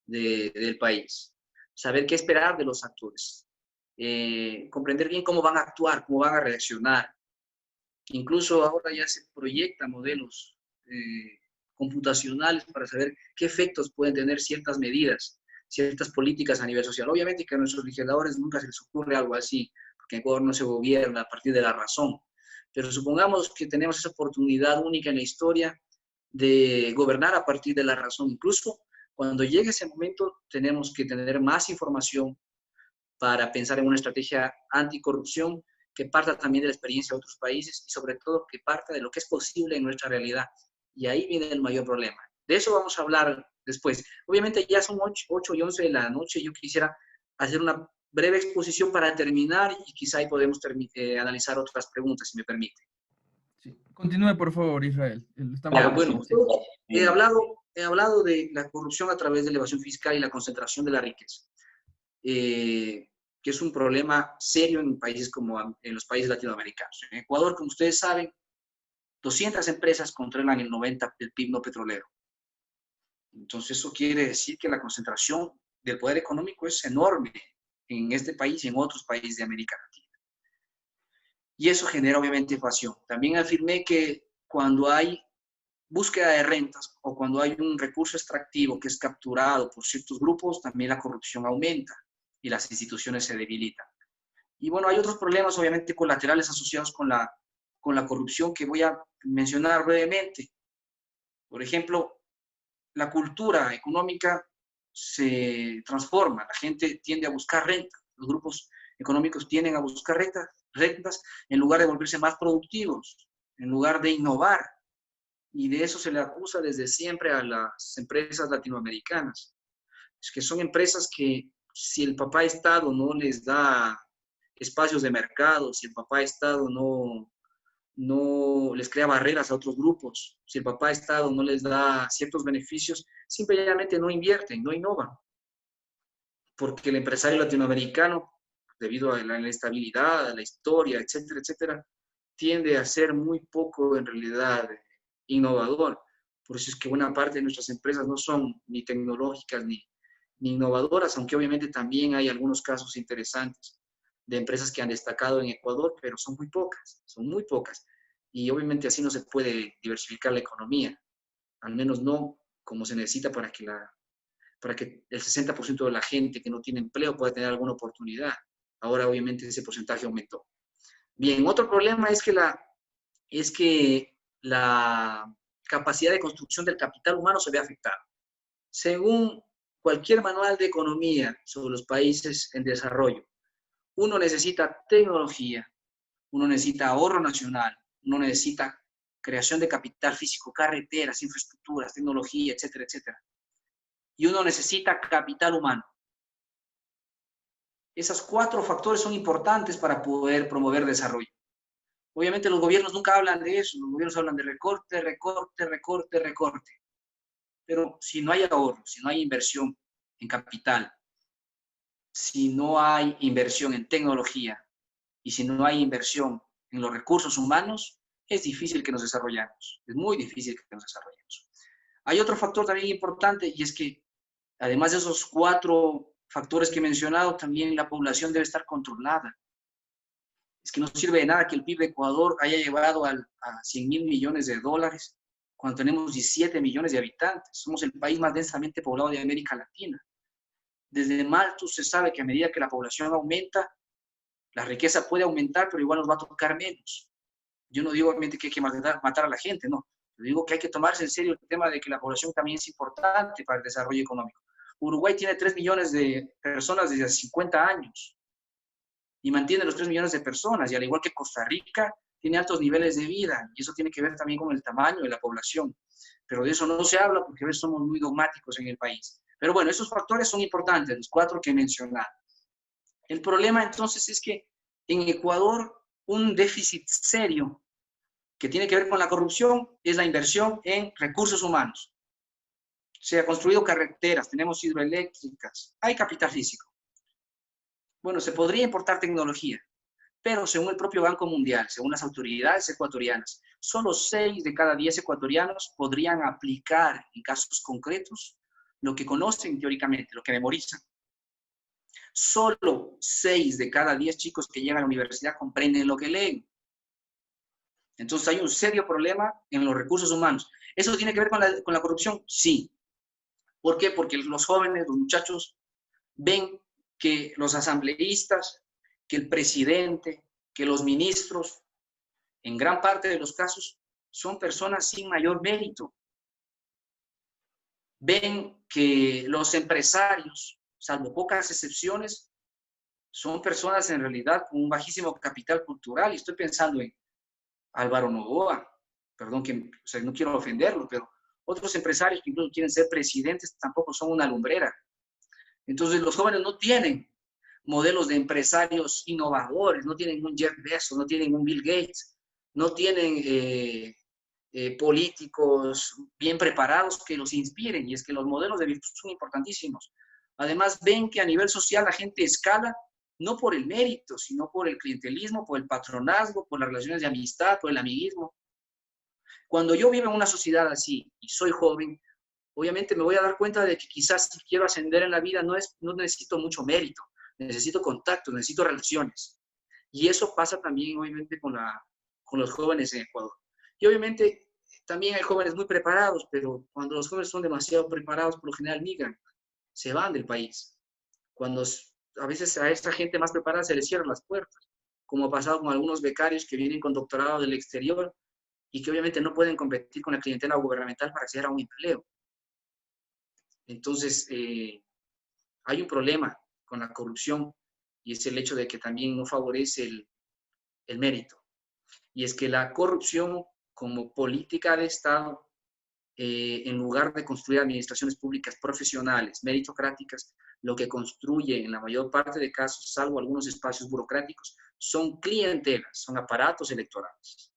del país, saber qué esperar de los actores, comprender bien cómo van a actuar, cómo van a reaccionar. Incluso ahora ya se proyectan modelos computacionales para saber qué efectos pueden tener ciertas medidas, ciertas políticas a nivel social. Obviamente que a nuestros legisladores nunca se les ocurre algo así, porque en Ecuador no se gobierna a partir de la razón. Pero supongamos que tenemos esa oportunidad única en la historia de gobernar a partir de la razón. Incluso cuando llegue ese momento, tenemos que tener más información para pensar en una estrategia anticorrupción que parta también de la experiencia de otros países y sobre todo que parta de lo que es posible en nuestra realidad. Y ahí viene el mayor problema. De eso vamos a hablar después. Obviamente ya son 8 y 11 de la noche. Yo quisiera hacer una breve exposición para terminar y quizá ahí podemos analizar otras preguntas, si me permite. Sí. Continúe, por favor, Israel. Claro, bueno, he hablado de la corrupción a través de la evasión fiscal y la concentración de la riqueza, que es un problema serio en países como en los países latinoamericanos. En Ecuador, como ustedes saben, 200 empresas controlan el 90% del PIB no petrolero. Entonces, eso quiere decir que la concentración del poder económico es enorme en este país y en otros países de América Latina. Y eso genera, obviamente, evasión. También afirmé que cuando hay búsqueda de rentas o cuando hay un recurso extractivo que es capturado por ciertos grupos, también la corrupción aumenta y las instituciones se debilitan. Y bueno, hay otros problemas, obviamente, colaterales asociados con la corrupción que voy a mencionar brevemente. Por ejemplo, la cultura económica se transforma, la gente tiende a buscar renta, los grupos económicos tienden a buscar rentas en lugar de volverse más productivos, en lugar de innovar. Y de eso se le acusa desde siempre a las empresas latinoamericanas. Es que son empresas que, si el papá Estado no les da espacios de mercado, si el papá Estado no les crea barreras a otros grupos, si el papá Estado no les da ciertos beneficios, simplemente no invierten, no innovan. Porque el empresario latinoamericano, debido a la inestabilidad, a la historia, etcétera, etcétera, tiende a ser muy poco en realidad innovador. Por eso es que buena parte de nuestras empresas no son ni tecnológicas ni innovadoras, aunque obviamente también hay algunos casos interesantes de empresas que han destacado en Ecuador, pero son muy pocas. Y obviamente así no se puede diversificar la economía, al menos no como se necesita para que el 60% de la gente que no tiene empleo pueda tener alguna oportunidad. Ahora obviamente ese porcentaje aumentó. Bien, otro problema es que la capacidad de construcción del capital humano se ve afectada. Según cualquier manual de economía sobre los países en desarrollo, uno necesita tecnología, uno necesita ahorro nacional, uno necesita creación de capital físico, carreteras, infraestructuras, tecnología, etcétera, etcétera. Y uno necesita capital humano. Esos 4 factores son importantes para poder promover desarrollo. Obviamente los gobiernos nunca hablan de eso, los gobiernos hablan de recorte, recorte, recorte, recorte. Pero si no hay ahorro, si no hay inversión en capital, si no hay inversión en tecnología y si no hay inversión en los recursos humanos, es difícil que nos desarrollemos. Es muy difícil que nos desarrollemos. Hay otro factor también importante y es que además de esos 4 factores que he mencionado, también la población debe estar controlada. Es que no sirve de nada que el PIB de Ecuador haya llegado a 100.000 millones de dólares cuando tenemos 17 millones de habitantes. Somos el país más densamente poblado de América Latina. Desde Malthus se sabe que a medida que la población aumenta, La riqueza puede aumentar, pero igual nos va a tocar menos. Yo no digo obviamente que hay que matar a la gente, no. Yo digo que hay que tomarse en serio el tema de que la población también es importante para el desarrollo económico. Uruguay tiene 3 millones de personas desde hace 50 años y mantiene los 3 millones de personas, y al igual que Costa Rica, tiene altos niveles de vida, y eso tiene que ver también con el tamaño de la población. Pero de eso no se habla porque a veces somos muy dogmáticos en el país. Pero bueno, esos factores son importantes, los 4 que he mencionado. El problema entonces es que en Ecuador un déficit serio que tiene que ver con la corrupción es la inversión en recursos humanos. Se han construido carreteras, tenemos hidroeléctricas, hay capital físico. Bueno, se podría importar tecnología, pero según el propio Banco Mundial, según las autoridades ecuatorianas, solo 6 de cada 10 ecuatorianos podrían aplicar en casos concretos lo que conocen teóricamente, lo que memorizan. Solo 6 de cada 10 chicos que llegan a la universidad comprenden lo que leen. Entonces hay un serio problema en los recursos humanos. ¿Eso tiene que ver con la corrupción? Sí. ¿Por qué? Porque los jóvenes, los muchachos, ven que los asambleístas, que el presidente, que los ministros, en gran parte de los casos, son personas sin mayor mérito. Ven que los empresarios, salvo pocas excepciones, son personas en realidad con un bajísimo capital cultural. Y estoy pensando en Álvaro Noboa, perdón, o sea, no quiero ofenderlo, pero otros empresarios que incluso quieren ser presidentes tampoco son una lumbrera. Entonces los jóvenes no tienen modelos de empresarios innovadores, no tienen un Jeff Bezos, no tienen un Bill Gates, no tienen políticos bien preparados que los inspiren, y es que los modelos de virtud son importantísimos. Además ven que a nivel social la gente escala no por el mérito, sino por el clientelismo, por el patronazgo, por las relaciones de amistad, por el amiguismo. Cuando yo vivo en una sociedad así y soy joven, obviamente me voy a dar cuenta de que quizás si quiero ascender en la vida no necesito mucho mérito, necesito contacto, necesito relaciones. Y eso pasa también obviamente con los jóvenes en Ecuador. Y obviamente también hay jóvenes muy preparados, pero cuando los jóvenes son demasiado preparados, por lo general migran, se van del país. Cuando a veces a esta gente más preparada se les cierran las puertas, como ha pasado con algunos becarios que vienen con doctorado del exterior y que obviamente no pueden competir con la clientela gubernamental para acceder a un empleo. Entonces, hay un problema con la corrupción, y es el hecho de que también no favorece el mérito. Y es que la corrupción como política de Estado, en lugar de construir administraciones públicas profesionales, meritocráticas, lo que construye en la mayor parte de casos, salvo algunos espacios burocráticos, son clientelas, son aparatos electorales.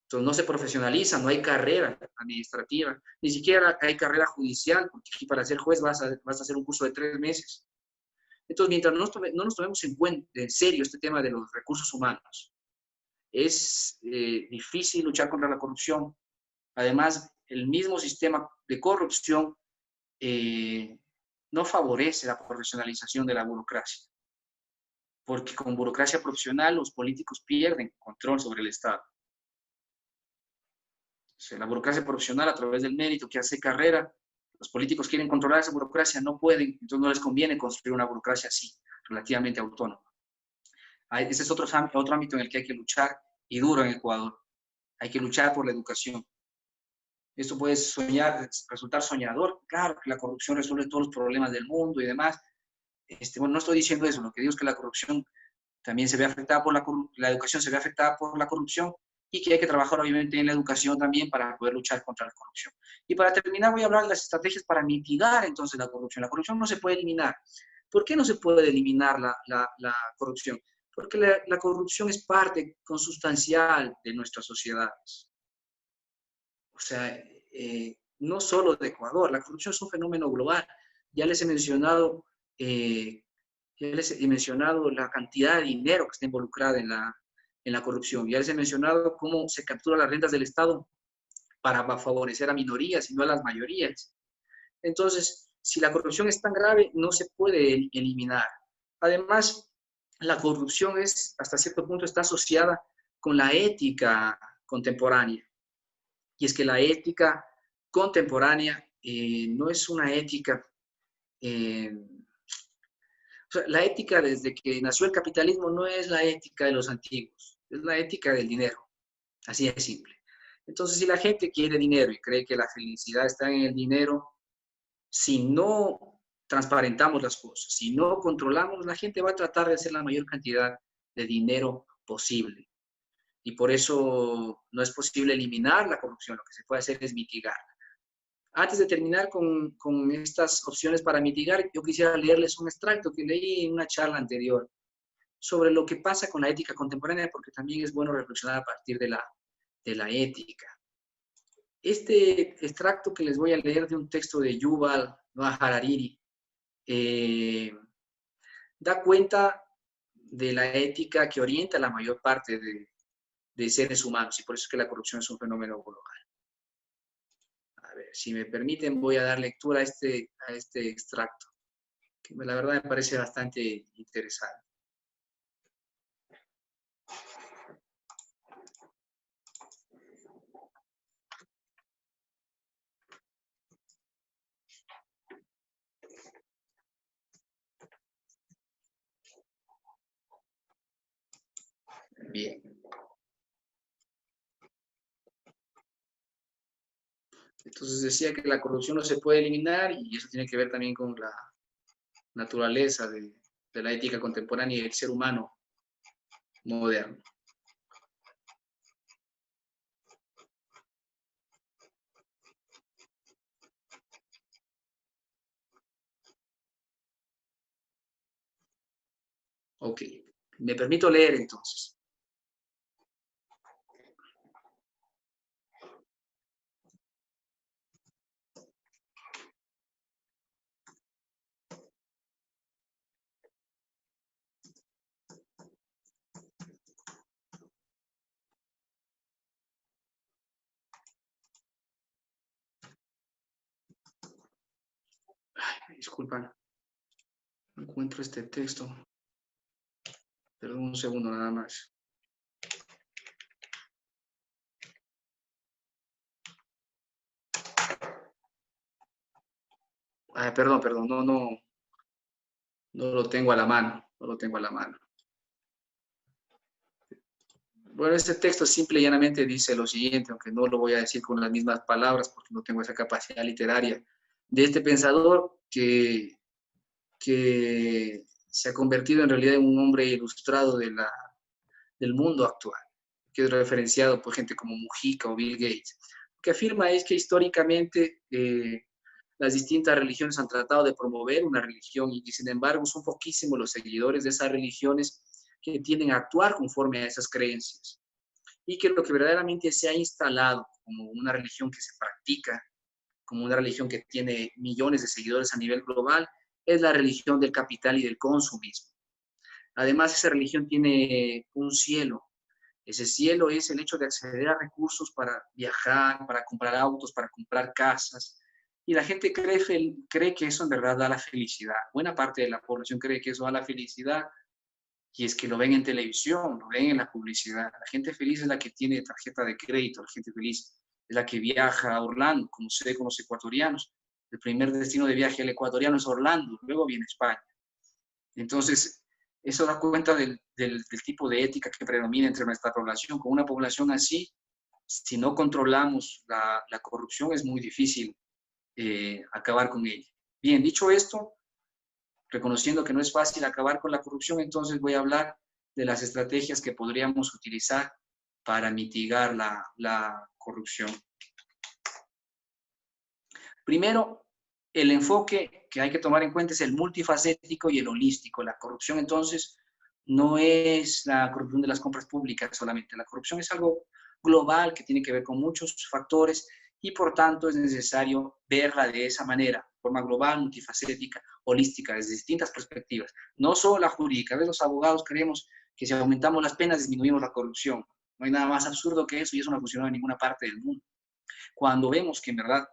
Entonces no se profesionaliza, no hay carrera administrativa, ni siquiera hay carrera judicial, porque para ser juez vas a hacer un curso de 3 meses. Entonces, mientras no nos tomemos en serio este tema de los recursos humanos, es difícil luchar contra la corrupción. Además, el mismo sistema de corrupción no favorece la profesionalización de la burocracia, porque con burocracia profesional los políticos pierden control sobre el Estado. O sea, la burocracia profesional, a través del mérito que hace carrera, los políticos quieren controlar esa burocracia, no pueden, entonces no les conviene construir una burocracia así, relativamente autónoma. Ese es otro ámbito en el que hay que luchar, y duro en Ecuador. Hay que luchar por la educación. Esto puede resultar soñador. Claro que la corrupción resuelve todos los problemas del mundo y demás. Bueno, no estoy diciendo eso. Lo que digo es que la corrupción también se ve afectada por la educación, se ve afectada por la corrupción, y que hay que trabajar obviamente en la educación también para poder luchar contra la corrupción. Y para terminar voy a hablar de las estrategias para mitigar entonces la corrupción. La corrupción no se puede eliminar. ¿Por qué no se puede eliminar la corrupción? Porque la corrupción es parte consustancial de nuestras sociedades. O sea, no solo de Ecuador, la corrupción es un fenómeno global. Ya les he mencionado la cantidad de dinero que está involucrada en la corrupción. Ya les he mencionado cómo se capturan las rentas del Estado para favorecer a minorías y no a las mayorías. Entonces, si la corrupción es tan grave, no se puede eliminar. Además, la corrupción hasta cierto punto está asociada con la ética contemporánea. Y es que la ética contemporánea no es una ética, sea, la ética desde que nació el capitalismo no es la ética de los antiguos, es la ética del dinero. Así es simple. Entonces, si la gente quiere dinero y cree que la felicidad está en el dinero, si no transparentamos las cosas, si no controlamos, la gente va a tratar de hacer la mayor cantidad de dinero posible. Y por eso no es posible eliminar la corrupción, lo que se puede hacer es mitigarla. Antes de terminar con estas opciones para mitigar, yo quisiera leerles un extracto que leí en una charla anterior sobre lo que pasa con la ética contemporánea, porque también es bueno reflexionar a partir de la ética. Este extracto que les voy a leer de un texto de Yuval Noah Harari da cuenta de la ética que orienta la mayor parte de seres humanos, y por eso es que la corrupción es un fenómeno global. A ver, si me permiten, voy a dar lectura a este extracto, que la verdad me parece bastante interesante. Bien. Entonces decía que la corrupción no se puede eliminar y eso tiene que ver también con la naturaleza de la ética contemporánea y del ser humano moderno. Ok, me permito leer entonces. Ay, disculpan, no encuentro este texto. Perdón un segundo nada más. Ah, perdón, no lo tengo a la mano, no lo tengo a la mano. Bueno, este texto simple y llanamente dice lo siguiente, aunque no lo voy a decir con las mismas palabras porque no tengo esa capacidad literaria, de este pensador que se ha convertido en realidad en un hombre ilustrado del mundo actual, que es referenciado por gente como Mujica o Bill Gates. Lo que afirma es que históricamente las distintas religiones han tratado de promover una religión y que sin embargo son poquísimos los seguidores de esas religiones que tienden a actuar conforme a esas creencias. Y que lo que verdaderamente se ha instalado como una religión que se practica, como una religión que tiene millones de seguidores a nivel global, es la religión del capital y del consumismo. Además, esa religión tiene un cielo. Ese cielo es el hecho de acceder a recursos para viajar, para comprar autos, para comprar casas. Y la gente cree que eso en verdad da la felicidad. Buena parte de la población cree que eso da la felicidad y es que lo ven en televisión, lo ven en la publicidad. La gente feliz es la que tiene tarjeta de crédito, la gente feliz es la que viaja a Orlando, como se ve con los ecuatorianos. El primer destino de viaje del ecuatoriano es Orlando, luego viene España. Entonces, eso da cuenta del tipo de ética que predomina entre nuestra población. Con una población así, si no controlamos la corrupción, es muy difícil acabar con ella. Bien, dicho esto, reconociendo que no es fácil acabar con la corrupción, entonces voy a hablar de las estrategias que podríamos utilizar para mitigar la corrupción. Primero, el enfoque que hay que tomar en cuenta es el multifacético y el holístico. La corrupción, entonces, no es la corrupción de las compras públicas solamente. La corrupción es algo global que tiene que ver con muchos factores y, por tanto, es necesario verla de esa manera, de forma global, multifacética, holística, desde distintas perspectivas. No solo la jurídica. A veces los abogados creemos que si aumentamos las penas disminuimos la corrupción. No hay nada más absurdo que eso y eso no ha funcionado en ninguna parte del mundo. Cuando vemos que en verdad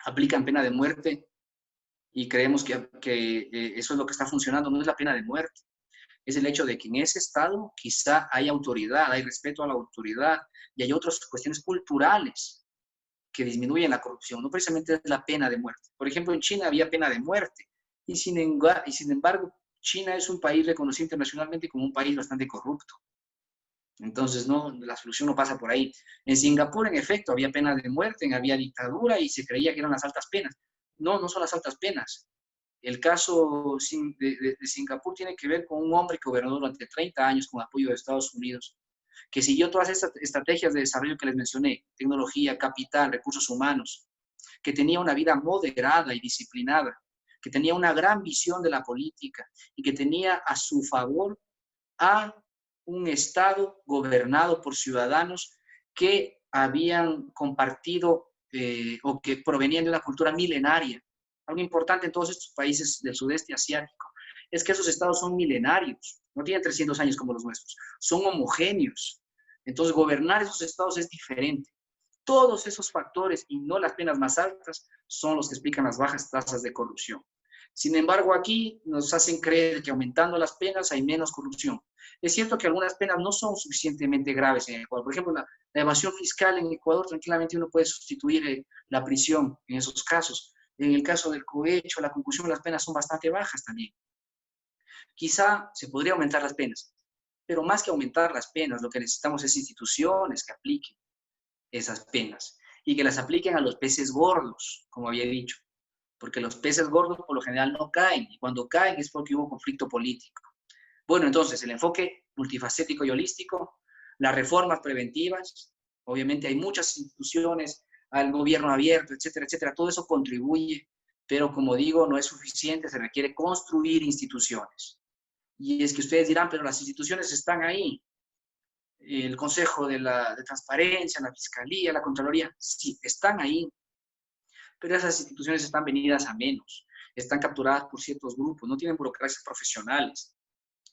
aplican pena de muerte y creemos que eso es lo que está funcionando, no es la pena de muerte. Es el hecho de que en ese estado quizá hay autoridad, hay respeto a la autoridad y hay otras cuestiones culturales que disminuyen la corrupción, no precisamente es la pena de muerte. Por ejemplo, en China había pena de muerte y sin embargo China es un país reconocido internacionalmente como un país bastante corrupto. Entonces, no, la solución no pasa por ahí. En Singapur, en efecto, había pena de muerte, había dictadura y se creía que eran las altas penas. No, no son las altas penas. El caso de Singapur tiene que ver con un hombre que gobernó durante 30 años con apoyo de Estados Unidos, que siguió todas estas estrategias de desarrollo que les mencioné, tecnología, capital, recursos humanos, que tenía una vida moderada y disciplinada, que tenía una gran visión de la política y que tenía a su favor a un Estado gobernado por ciudadanos que habían compartido o que provenían de una cultura milenaria. Algo importante en todos estos países del sudeste asiático es que esos estados son milenarios, no tienen 300 años como los nuestros, son homogéneos. Entonces, gobernar esos estados es diferente. Todos esos factores y no las penas más altas son los que explican las bajas tasas de corrupción. Sin embargo, aquí nos hacen creer que aumentando las penas hay menos corrupción. Es cierto que algunas penas no son suficientemente graves en Ecuador. Por ejemplo, la evasión fiscal en Ecuador, tranquilamente uno puede sustituir la prisión en esos casos. En el caso del cohecho, la concusión, las penas son bastante bajas también. Quizá se podría aumentar las penas, pero más que aumentar las penas, lo que necesitamos es instituciones que apliquen esas penas y que las apliquen a los peces gordos, como había dicho, porque los peces gordos por lo general no caen, y cuando caen es porque hubo conflicto político. Bueno, entonces, el enfoque multifacético y holístico, las reformas preventivas, obviamente hay muchas instituciones, al gobierno abierto, etcétera, etcétera, todo eso contribuye, pero como digo, no es suficiente, se requiere construir instituciones. Y es que ustedes dirán, pero las instituciones están ahí, el Consejo de Transparencia, la Fiscalía, la Contraloría, sí, están ahí, pero esas instituciones están venidas a menos, están capturadas por ciertos grupos, no tienen burocracias profesionales.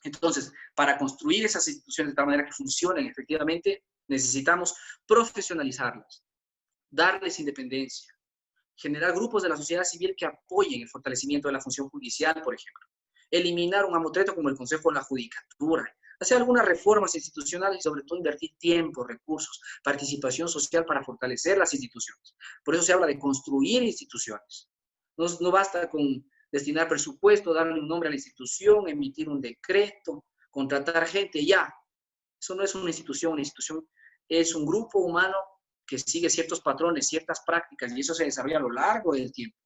Entonces, para construir esas instituciones de tal manera que funcionen efectivamente, necesitamos profesionalizarlas, darles independencia, generar grupos de la sociedad civil que apoyen el fortalecimiento de la función judicial, por ejemplo, eliminar un mamotreto como el Consejo de la Judicatura, hacer algunas reformas institucionales y sobre todo invertir tiempo, recursos, participación social para fortalecer las instituciones. Por eso se habla de construir instituciones. No basta con destinar presupuesto, darle un nombre a la institución, emitir un decreto, contratar gente, ya. Eso no es una institución es un grupo humano que sigue ciertos patrones, ciertas prácticas, y eso se desarrolla a lo largo del tiempo.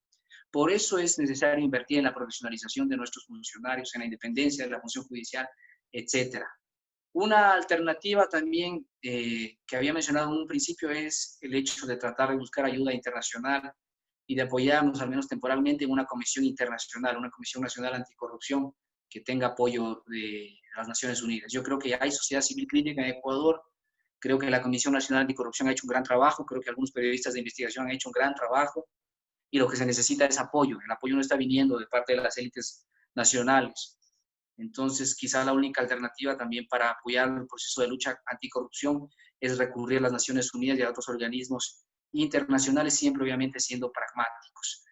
Por eso es necesario invertir en la profesionalización de nuestros funcionarios, en la independencia de la función judicial, etc. Una alternativa también que había mencionado en un principio es el hecho de tratar de buscar ayuda internacional y de apoyarnos, al menos temporalmente, en una comisión internacional, una comisión nacional anticorrupción que tenga apoyo de las Naciones Unidas. Yo creo que hay sociedad civil crítica en Ecuador, creo que la Comisión Nacional Anticorrupción ha hecho un gran trabajo, creo que algunos periodistas de investigación han hecho un gran trabajo, y lo que se necesita es apoyo. El apoyo no está viniendo de parte de las élites nacionales. Entonces, quizá la única alternativa también para apoyar el proceso de lucha anticorrupción es recurrir a las Naciones Unidas y a otros organismos internacionales, siempre obviamente siendo pragmáticos.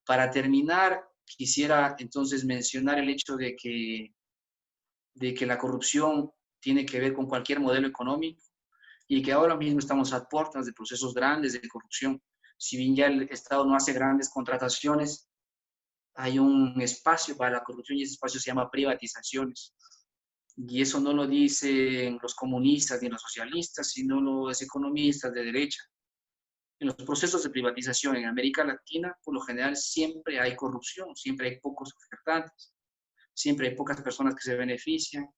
Para terminar, quisiera entonces mencionar el hecho de que la corrupción tiene que ver con cualquier modelo económico y que ahora mismo estamos a puertas de procesos grandes de corrupción. Si bien ya el Estado no hace grandes contrataciones, hay un espacio para la corrupción y ese espacio se llama privatizaciones. Y eso no lo dicen los comunistas ni los socialistas, sino los economistas de derecha. En los procesos de privatización en América Latina, por lo general, siempre hay corrupción, siempre hay pocos ofertantes, siempre hay pocas personas que se benefician.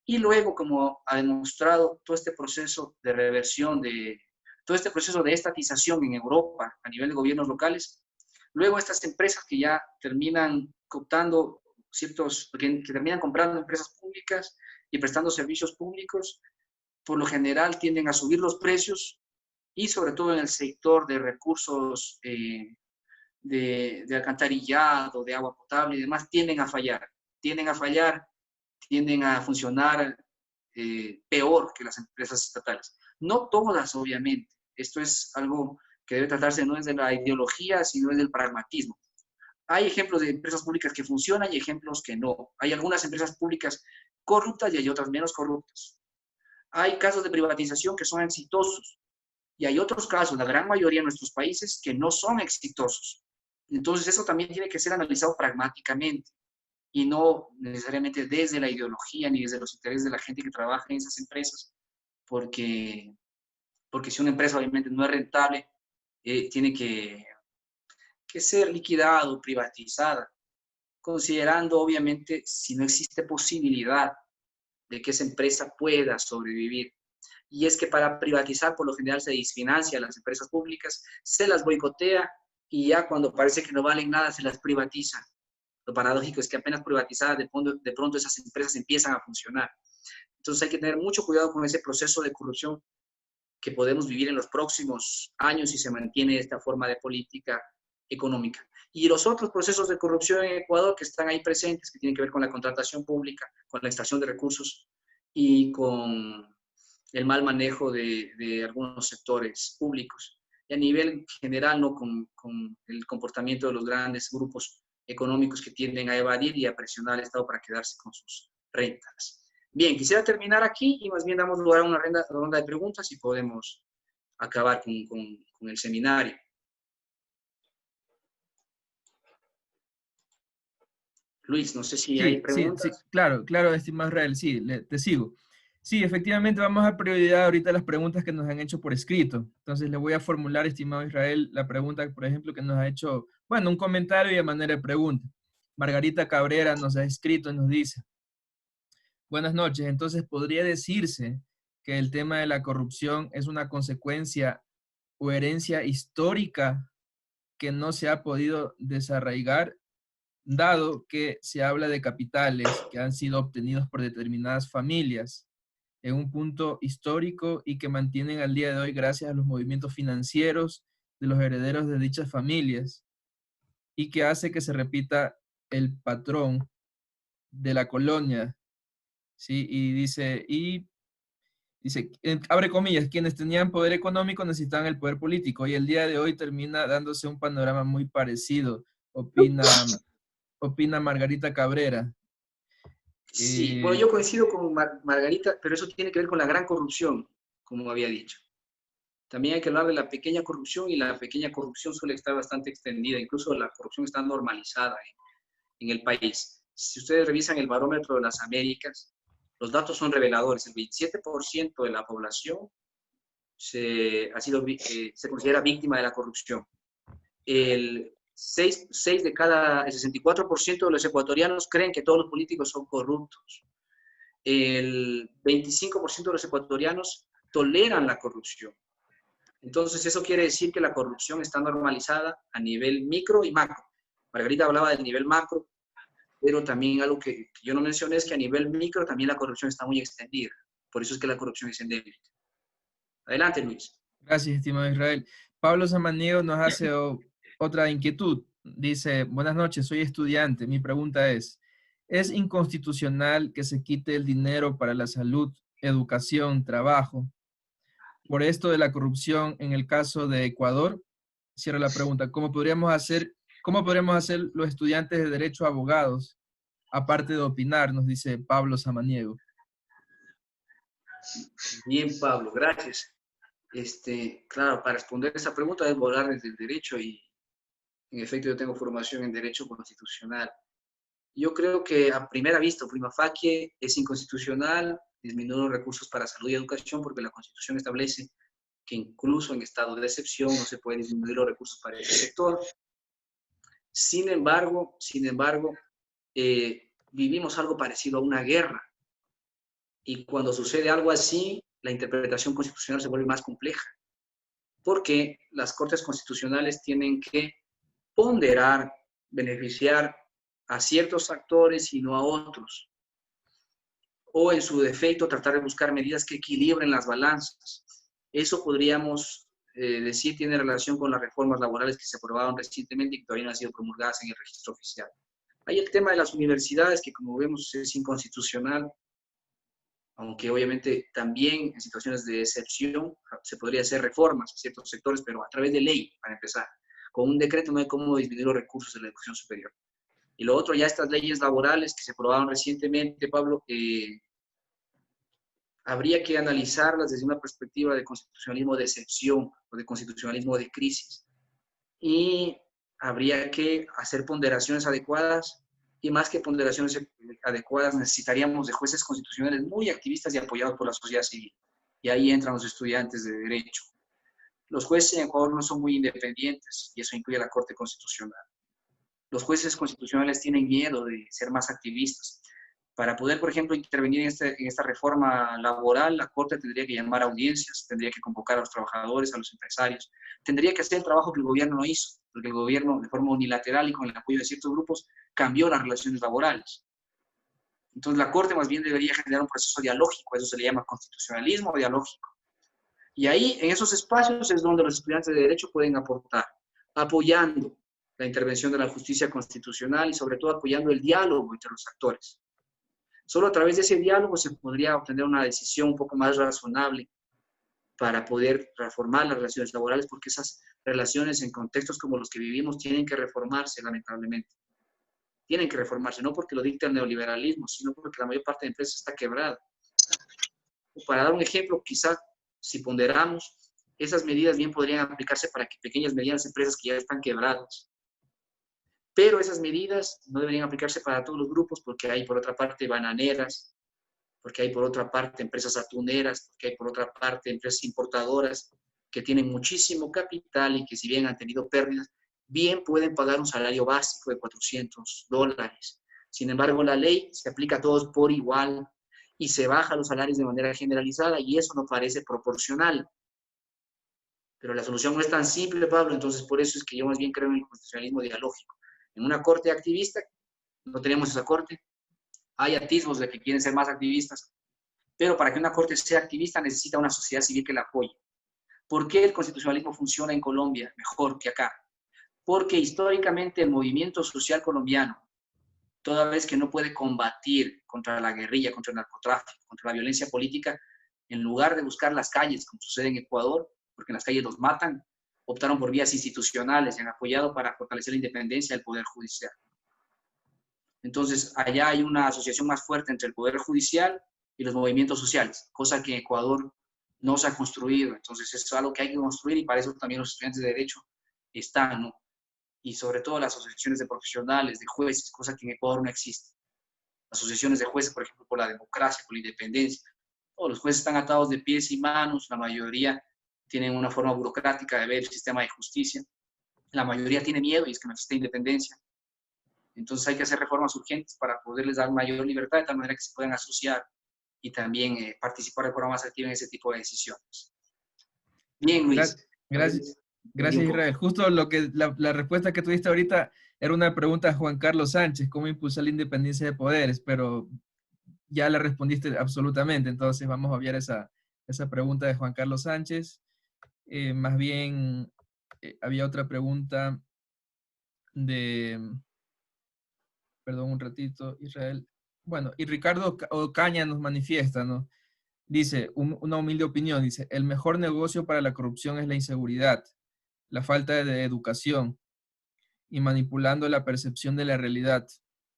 Y luego, como ha demostrado todo este proceso de reversión, todo este proceso de estatización en Europa a nivel de gobiernos locales, luego estas empresas que ya terminan cooptando que terminan comprando empresas públicas y prestando servicios públicos, por lo general tienden a subir los precios y sobre todo en el sector de recursos de alcantarillado, de agua potable y demás, tienden a fallar, tienden a funcionar peor que las empresas estatales. No todas, obviamente. Esto es algo que debe tratarse no desde la ideología, sino desde el pragmatismo. Hay ejemplos de empresas públicas que funcionan y ejemplos que no. Hay algunas empresas públicas corruptas y hay otras menos corruptas. Hay casos de privatización que son exitosos y hay otros casos, la gran mayoría de nuestros países, que no son exitosos. Entonces eso también tiene que ser analizado pragmáticamente. y no necesariamente desde la ideología ni desde los intereses de la gente que trabaja en esas empresas, porque si una empresa obviamente no es rentable, tiene que ser liquidada, privatizada, considerando obviamente si no existe posibilidad de que esa empresa pueda sobrevivir. Y es que para privatizar por lo general se desfinancia a las empresas públicas, se las boicotea y ya cuando parece que no valen nada se las privatiza. Lo paradójico es que apenas privatizadas de pronto esas empresas empiezan a funcionar. Entonces hay que tener mucho cuidado con ese proceso de corrupción que podemos vivir en los próximos años si se mantiene esta forma de política económica. Y los otros procesos de corrupción en Ecuador que están ahí presentes, que tienen que ver con la contratación pública, con la extracción de recursos y con el mal manejo de algunos sectores públicos. Y a nivel general, ¿no? con el comportamiento de los grandes grupos económicos que tienden a evadir y a presionar al Estado para quedarse con sus rentas. Bien, quisiera terminar aquí y más bien damos lugar a una ronda de preguntas y podemos acabar con el seminario. Luis, no sé si hay preguntas. Sí, claro, estimado Israel, sí, te sigo. Sí, efectivamente vamos a prioridad ahorita las preguntas que nos han hecho por escrito. Entonces le voy a formular, estimado Israel, la pregunta, por ejemplo, que nos ha hecho, bueno, un comentario y de manera de pregunta. Margarita Cabrera nos ha escrito y nos dice: buenas noches, entonces podría decirse que el tema de la corrupción es una consecuencia o herencia histórica que no se ha podido desarraigar, dado que se habla de capitales que han sido obtenidos por determinadas familias en un punto histórico y que mantienen al día de hoy gracias a los movimientos financieros de los herederos de dichas familias, y que hace que se repita el patrón de la colonia, ¿sí? Y dice, abre comillas, quienes tenían poder económico necesitaban el poder político, y el día de hoy termina dándose un panorama muy parecido, opina Margarita Cabrera. Sí, bueno, yo coincido con Margarita, pero eso tiene que ver con la gran corrupción, como había dicho. También hay que hablar de la pequeña corrupción, y la pequeña corrupción suele estar bastante extendida, incluso la corrupción está normalizada en el país. Si ustedes revisan el barómetro de las Américas, los datos son reveladores. El 27% de la población se considera víctima de la corrupción. El 64% de los ecuatorianos creen que todos los políticos son corruptos. El 25% de los ecuatorianos toleran la corrupción. Entonces, eso quiere decir que la corrupción está normalizada a nivel micro y macro. Margarita hablaba del nivel macro, pero también algo que yo no mencioné es que a nivel micro también la corrupción está muy extendida. Por eso es que la corrupción es endémica. Adelante, Luis. Gracias, estimado Israel. Pablo Samaniego nos hace otra inquietud. Dice: buenas noches, soy estudiante. Mi pregunta ¿es inconstitucional que se quite el dinero para la salud, educación, trabajo por esto de la corrupción en el caso de Ecuador? Cierra la pregunta. ¿Cómo podríamos hacer los estudiantes de Derecho abogados, aparte de opinar? Nos dice Pablo Samaniego. Bien, Pablo, gracias. Claro, para responder esa pregunta debo hablar desde el derecho, y en efecto yo tengo formación en Derecho Constitucional. Yo creo que a primera vista, prima facie, es inconstitucional disminuir los recursos para salud y educación, porque la Constitución establece que incluso en estado de excepción no se puede disminuir los recursos para ese sector. Sin embargo, vivimos algo parecido a una guerra, y cuando sucede algo así, la interpretación constitucional se vuelve más compleja, porque las Cortes Constitucionales tienen que ponderar, beneficiar a ciertos actores y no a otros, o en su defecto tratar de buscar medidas que equilibren las balanzas. Eso podríamos decir tiene relación con las reformas laborales que se aprobaron recientemente y que todavía no han sido promulgadas en el registro oficial. Hay el tema de las universidades, que como vemos es inconstitucional, aunque obviamente también en situaciones de excepción se podría hacer reformas a ciertos sectores, pero a través de ley, para empezar. Con un decreto no hay cómo disminuir los recursos de la educación superior. Y lo otro, ya estas leyes laborales que se aprobaron recientemente, Pablo, habría que analizarlas desde una perspectiva de constitucionalismo de excepción o de constitucionalismo de crisis. Y habría que hacer ponderaciones adecuadas y más que ponderaciones adecuadas, necesitaríamos de jueces constitucionales muy activistas y apoyados por la sociedad civil. Y ahí entran los estudiantes de Derecho. Los jueces en Ecuador no son muy independientes, y eso incluye a la Corte Constitucional. Los jueces constitucionales tienen miedo de ser más activistas. Para poder, por ejemplo, intervenir en esta reforma laboral, la Corte tendría que llamar a audiencias, tendría que convocar a los trabajadores, a los empresarios, tendría que hacer el trabajo que el gobierno no hizo, porque el gobierno, de forma unilateral y con el apoyo de ciertos grupos, cambió las relaciones laborales. Entonces, la Corte más bien debería generar un proceso dialógico, eso se le llama constitucionalismo dialógico. Y ahí, en esos espacios, es donde los estudiantes de Derecho pueden aportar, apoyando la intervención de la justicia constitucional y sobre todo apoyando el diálogo entre los actores. Solo a través de ese diálogo se podría obtener una decisión un poco más razonable para poder reformar las relaciones laborales, porque esas relaciones en contextos como los que vivimos tienen que reformarse, lamentablemente. Tienen que reformarse, no porque lo dicte el neoliberalismo, sino porque la mayor parte de empresas está quebrada. Para dar un ejemplo, quizás si ponderamos, esas medidas bien podrían aplicarse para que pequeñas y medianas empresas que ya están quebradas. Pero esas medidas no deberían aplicarse para todos los grupos porque hay por otra parte bananeras, porque hay por otra parte empresas atuneras, porque hay por otra parte empresas importadoras que tienen muchísimo capital y que si bien han tenido pérdidas, bien pueden pagar un salario básico de $400. Sin embargo, la ley se aplica a todos por igual y se baja los salarios de manera generalizada y eso no parece proporcional. Pero la solución no es tan simple, Pablo, entonces por eso es que yo más bien creo en el constitucionalismo dialógico. En una corte activista, no tenemos esa corte, hay atisbos de que quieren ser más activistas, pero para que una corte sea activista necesita una sociedad civil que la apoye. ¿Por qué el constitucionalismo funciona en Colombia mejor que acá? Porque históricamente el movimiento social colombiano, toda vez que no puede combatir contra la guerrilla, contra el narcotráfico, contra la violencia política, en lugar de buscar las calles, como sucede en Ecuador, porque en las calles los matan, optaron por vías institucionales y han apoyado para fortalecer la independencia del Poder Judicial. Entonces, allá hay una asociación más fuerte entre el Poder Judicial y los movimientos sociales, cosa que en Ecuador no se ha construido. Entonces, eso es algo que hay que construir y para eso también los estudiantes de Derecho están, ¿no? Y sobre todo las asociaciones de profesionales, de jueces, cosa que en Ecuador no existe. Asociaciones de jueces, por ejemplo, por la democracia, por la independencia. Todos los jueces están atados de pies y manos, la mayoría tienen una forma burocrática de ver el sistema de justicia. La mayoría tiene miedo y es que no existe independencia. Entonces hay que hacer reformas urgentes para poderles dar mayor libertad de tal manera que se puedan asociar y también participar de forma más activa en ese tipo de decisiones. Bien, Luis. Gracias, Israel. Justo lo que la respuesta que tuviste ahorita era una pregunta a Juan Carlos Sánchez, cómo impulsar la independencia de poderes, pero ya la respondiste absolutamente, entonces vamos a obviar esa pregunta de Juan Carlos Sánchez. Más bien, había otra pregunta perdón un ratito, Israel. Bueno, y Ricardo Ocaña nos manifiesta, ¿no? Dice, una humilde opinión, dice, el mejor negocio para la corrupción es la inseguridad, la falta de educación y manipulando la percepción de la realidad.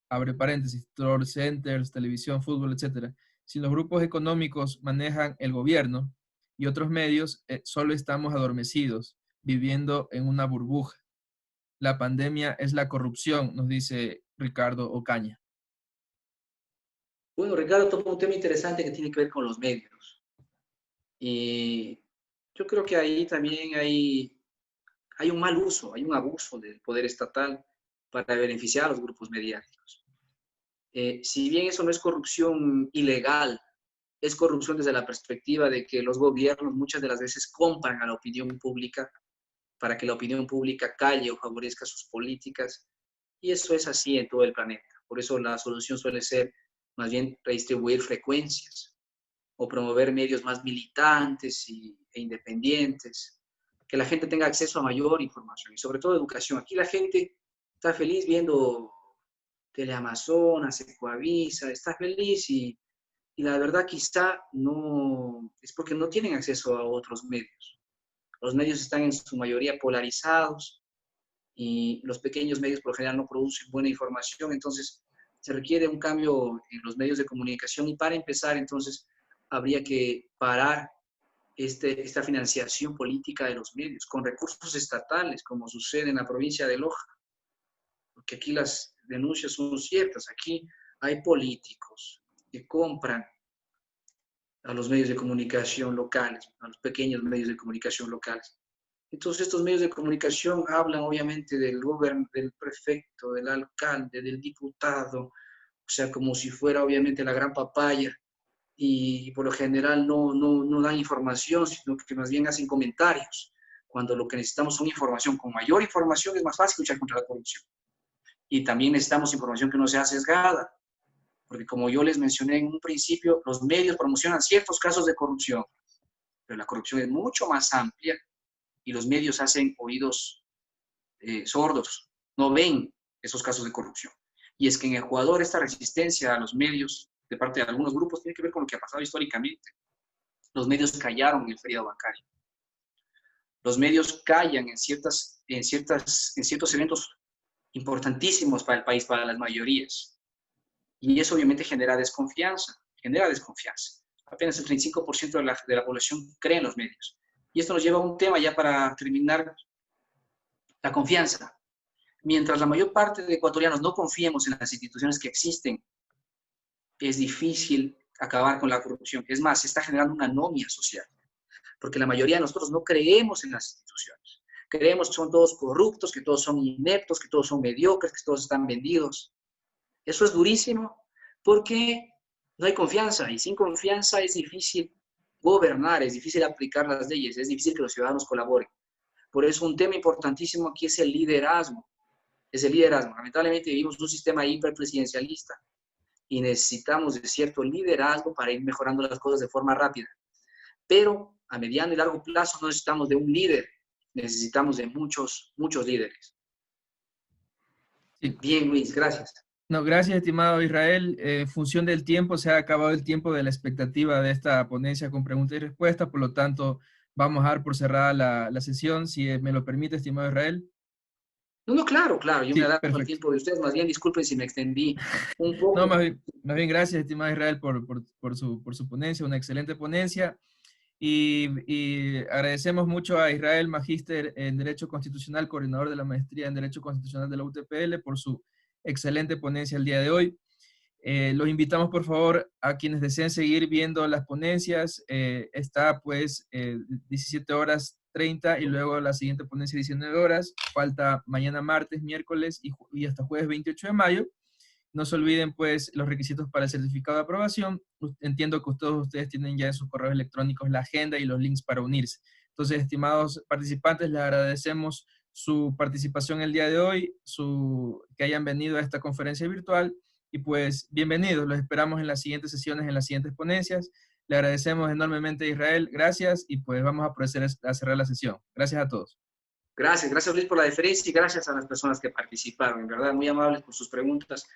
Abre paréntesis, troll centers, televisión, fútbol, etc. Si los grupos económicos manejan el gobierno y otros medios, solo estamos adormecidos, viviendo en una burbuja. La pandemia es la corrupción, nos dice Ricardo Ocaña. Bueno, Ricardo tocó un tema interesante que tiene que ver con los medios. Y yo creo que ahí también hay un mal uso, hay un abuso del poder estatal para beneficiar a los grupos mediáticos. Si bien eso no es corrupción ilegal, es corrupción desde la perspectiva de que los gobiernos muchas de las veces compran a la opinión pública para que la opinión pública calle o favorezca sus políticas. Y eso es así en todo el planeta. Por eso la solución suele ser más bien redistribuir frecuencias o promover medios más militantes e independientes, que la gente tenga acceso a mayor información y sobre todo educación. Aquí la gente está feliz viendo Teleamazonas, Ecoavisa, está feliz y la verdad quizá no, es porque no tienen acceso a otros medios. Los medios están en su mayoría polarizados y los pequeños medios por lo general no producen buena información, entonces se requiere un cambio en los medios de comunicación y para empezar entonces habría que parar esta financiación política de los medios con recursos estatales, como sucede en la provincia de Loja, porque aquí las denuncias son ciertas. Aquí hay políticos que compran a los medios de comunicación locales, a los pequeños medios de comunicación locales. Entonces estos medios de comunicación hablan obviamente del gobierno, del prefecto, del alcalde, del diputado, o sea, como si fuera obviamente la gran papaya, y por lo general no dan información, sino que más bien hacen comentarios, cuando lo que necesitamos son información. Con mayor información es más fácil luchar contra la corrupción. Y también necesitamos información que no sea sesgada, porque como yo les mencioné en un principio, los medios promocionan ciertos casos de corrupción, pero la corrupción es mucho más amplia y los medios hacen oídos sordos, no ven esos casos de corrupción. Y es que en Ecuador esta resistencia a los medios de parte de algunos grupos tiene que ver con lo que ha pasado históricamente. Los medios callaron en el feriado bancario. Los medios callan en ciertos eventos importantísimos para el país, para las mayorías. Y eso obviamente genera desconfianza. Apenas el 35% de la población cree en los medios. Y esto nos lleva a un tema ya para terminar, la confianza. Mientras la mayor parte de ecuatorianos no confiemos en las instituciones que existen, es difícil acabar con la corrupción. Es más, se está generando una anomia social, porque la mayoría de nosotros no creemos en las instituciones. Creemos que son todos corruptos, que todos son ineptos, que todos son mediocres, que todos están vendidos. Eso es durísimo porque no hay confianza, y sin confianza es difícil gobernar, es difícil aplicar las leyes, es difícil que los ciudadanos colaboren. Por eso un tema importantísimo aquí es el liderazgo. Lamentablemente vivimos un sistema hiperpresidencialista y necesitamos de cierto liderazgo para ir mejorando las cosas de forma rápida. Pero a mediano y largo plazo no necesitamos de un líder, necesitamos de muchos líderes. Sí. Bien, Luis, gracias. No, gracias, estimado Israel. En función del tiempo, se ha acabado el tiempo de la expectativa de esta ponencia con preguntas y respuestas, por lo tanto, vamos a dar por cerrada la sesión, si me lo permite, estimado Israel. No, claro, yo Sí, me adapto perfecto. al tiempo de ustedes, más bien disculpen si me extendí un poco. No, más bien gracias, estimado Israel, por su ponencia, una excelente ponencia. Y agradecemos mucho a Israel, magíster en Derecho Constitucional, coordinador de la maestría en Derecho Constitucional de la UTPL, por su excelente ponencia el día de hoy. Los invitamos, por favor, a quienes deseen seguir viendo las ponencias. Está, pues, 17:30 y luego la siguiente ponencia 19 horas. Falta mañana martes, miércoles y hasta jueves 28 de mayo. No se olviden, pues, los requisitos para el certificado de aprobación. Entiendo que todos ustedes tienen ya en sus correos electrónicos la agenda y los links para unirse. Entonces, estimados participantes, les agradecemos su participación el día de hoy, que hayan venido a esta conferencia virtual, y pues, bienvenidos. Los esperamos en las siguientes sesiones, en las siguientes ponencias. Le agradecemos enormemente a Israel. Gracias, y pues vamos a proceder a cerrar la sesión. Gracias a todos. Gracias Luis por la deferencia y gracias a las personas que participaron. En verdad, muy amables por sus preguntas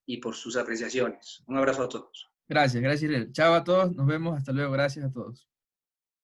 y por sus apreciaciones. Un abrazo a todos. Gracias, Israel. Chao a todos, nos vemos, hasta luego, gracias a todos.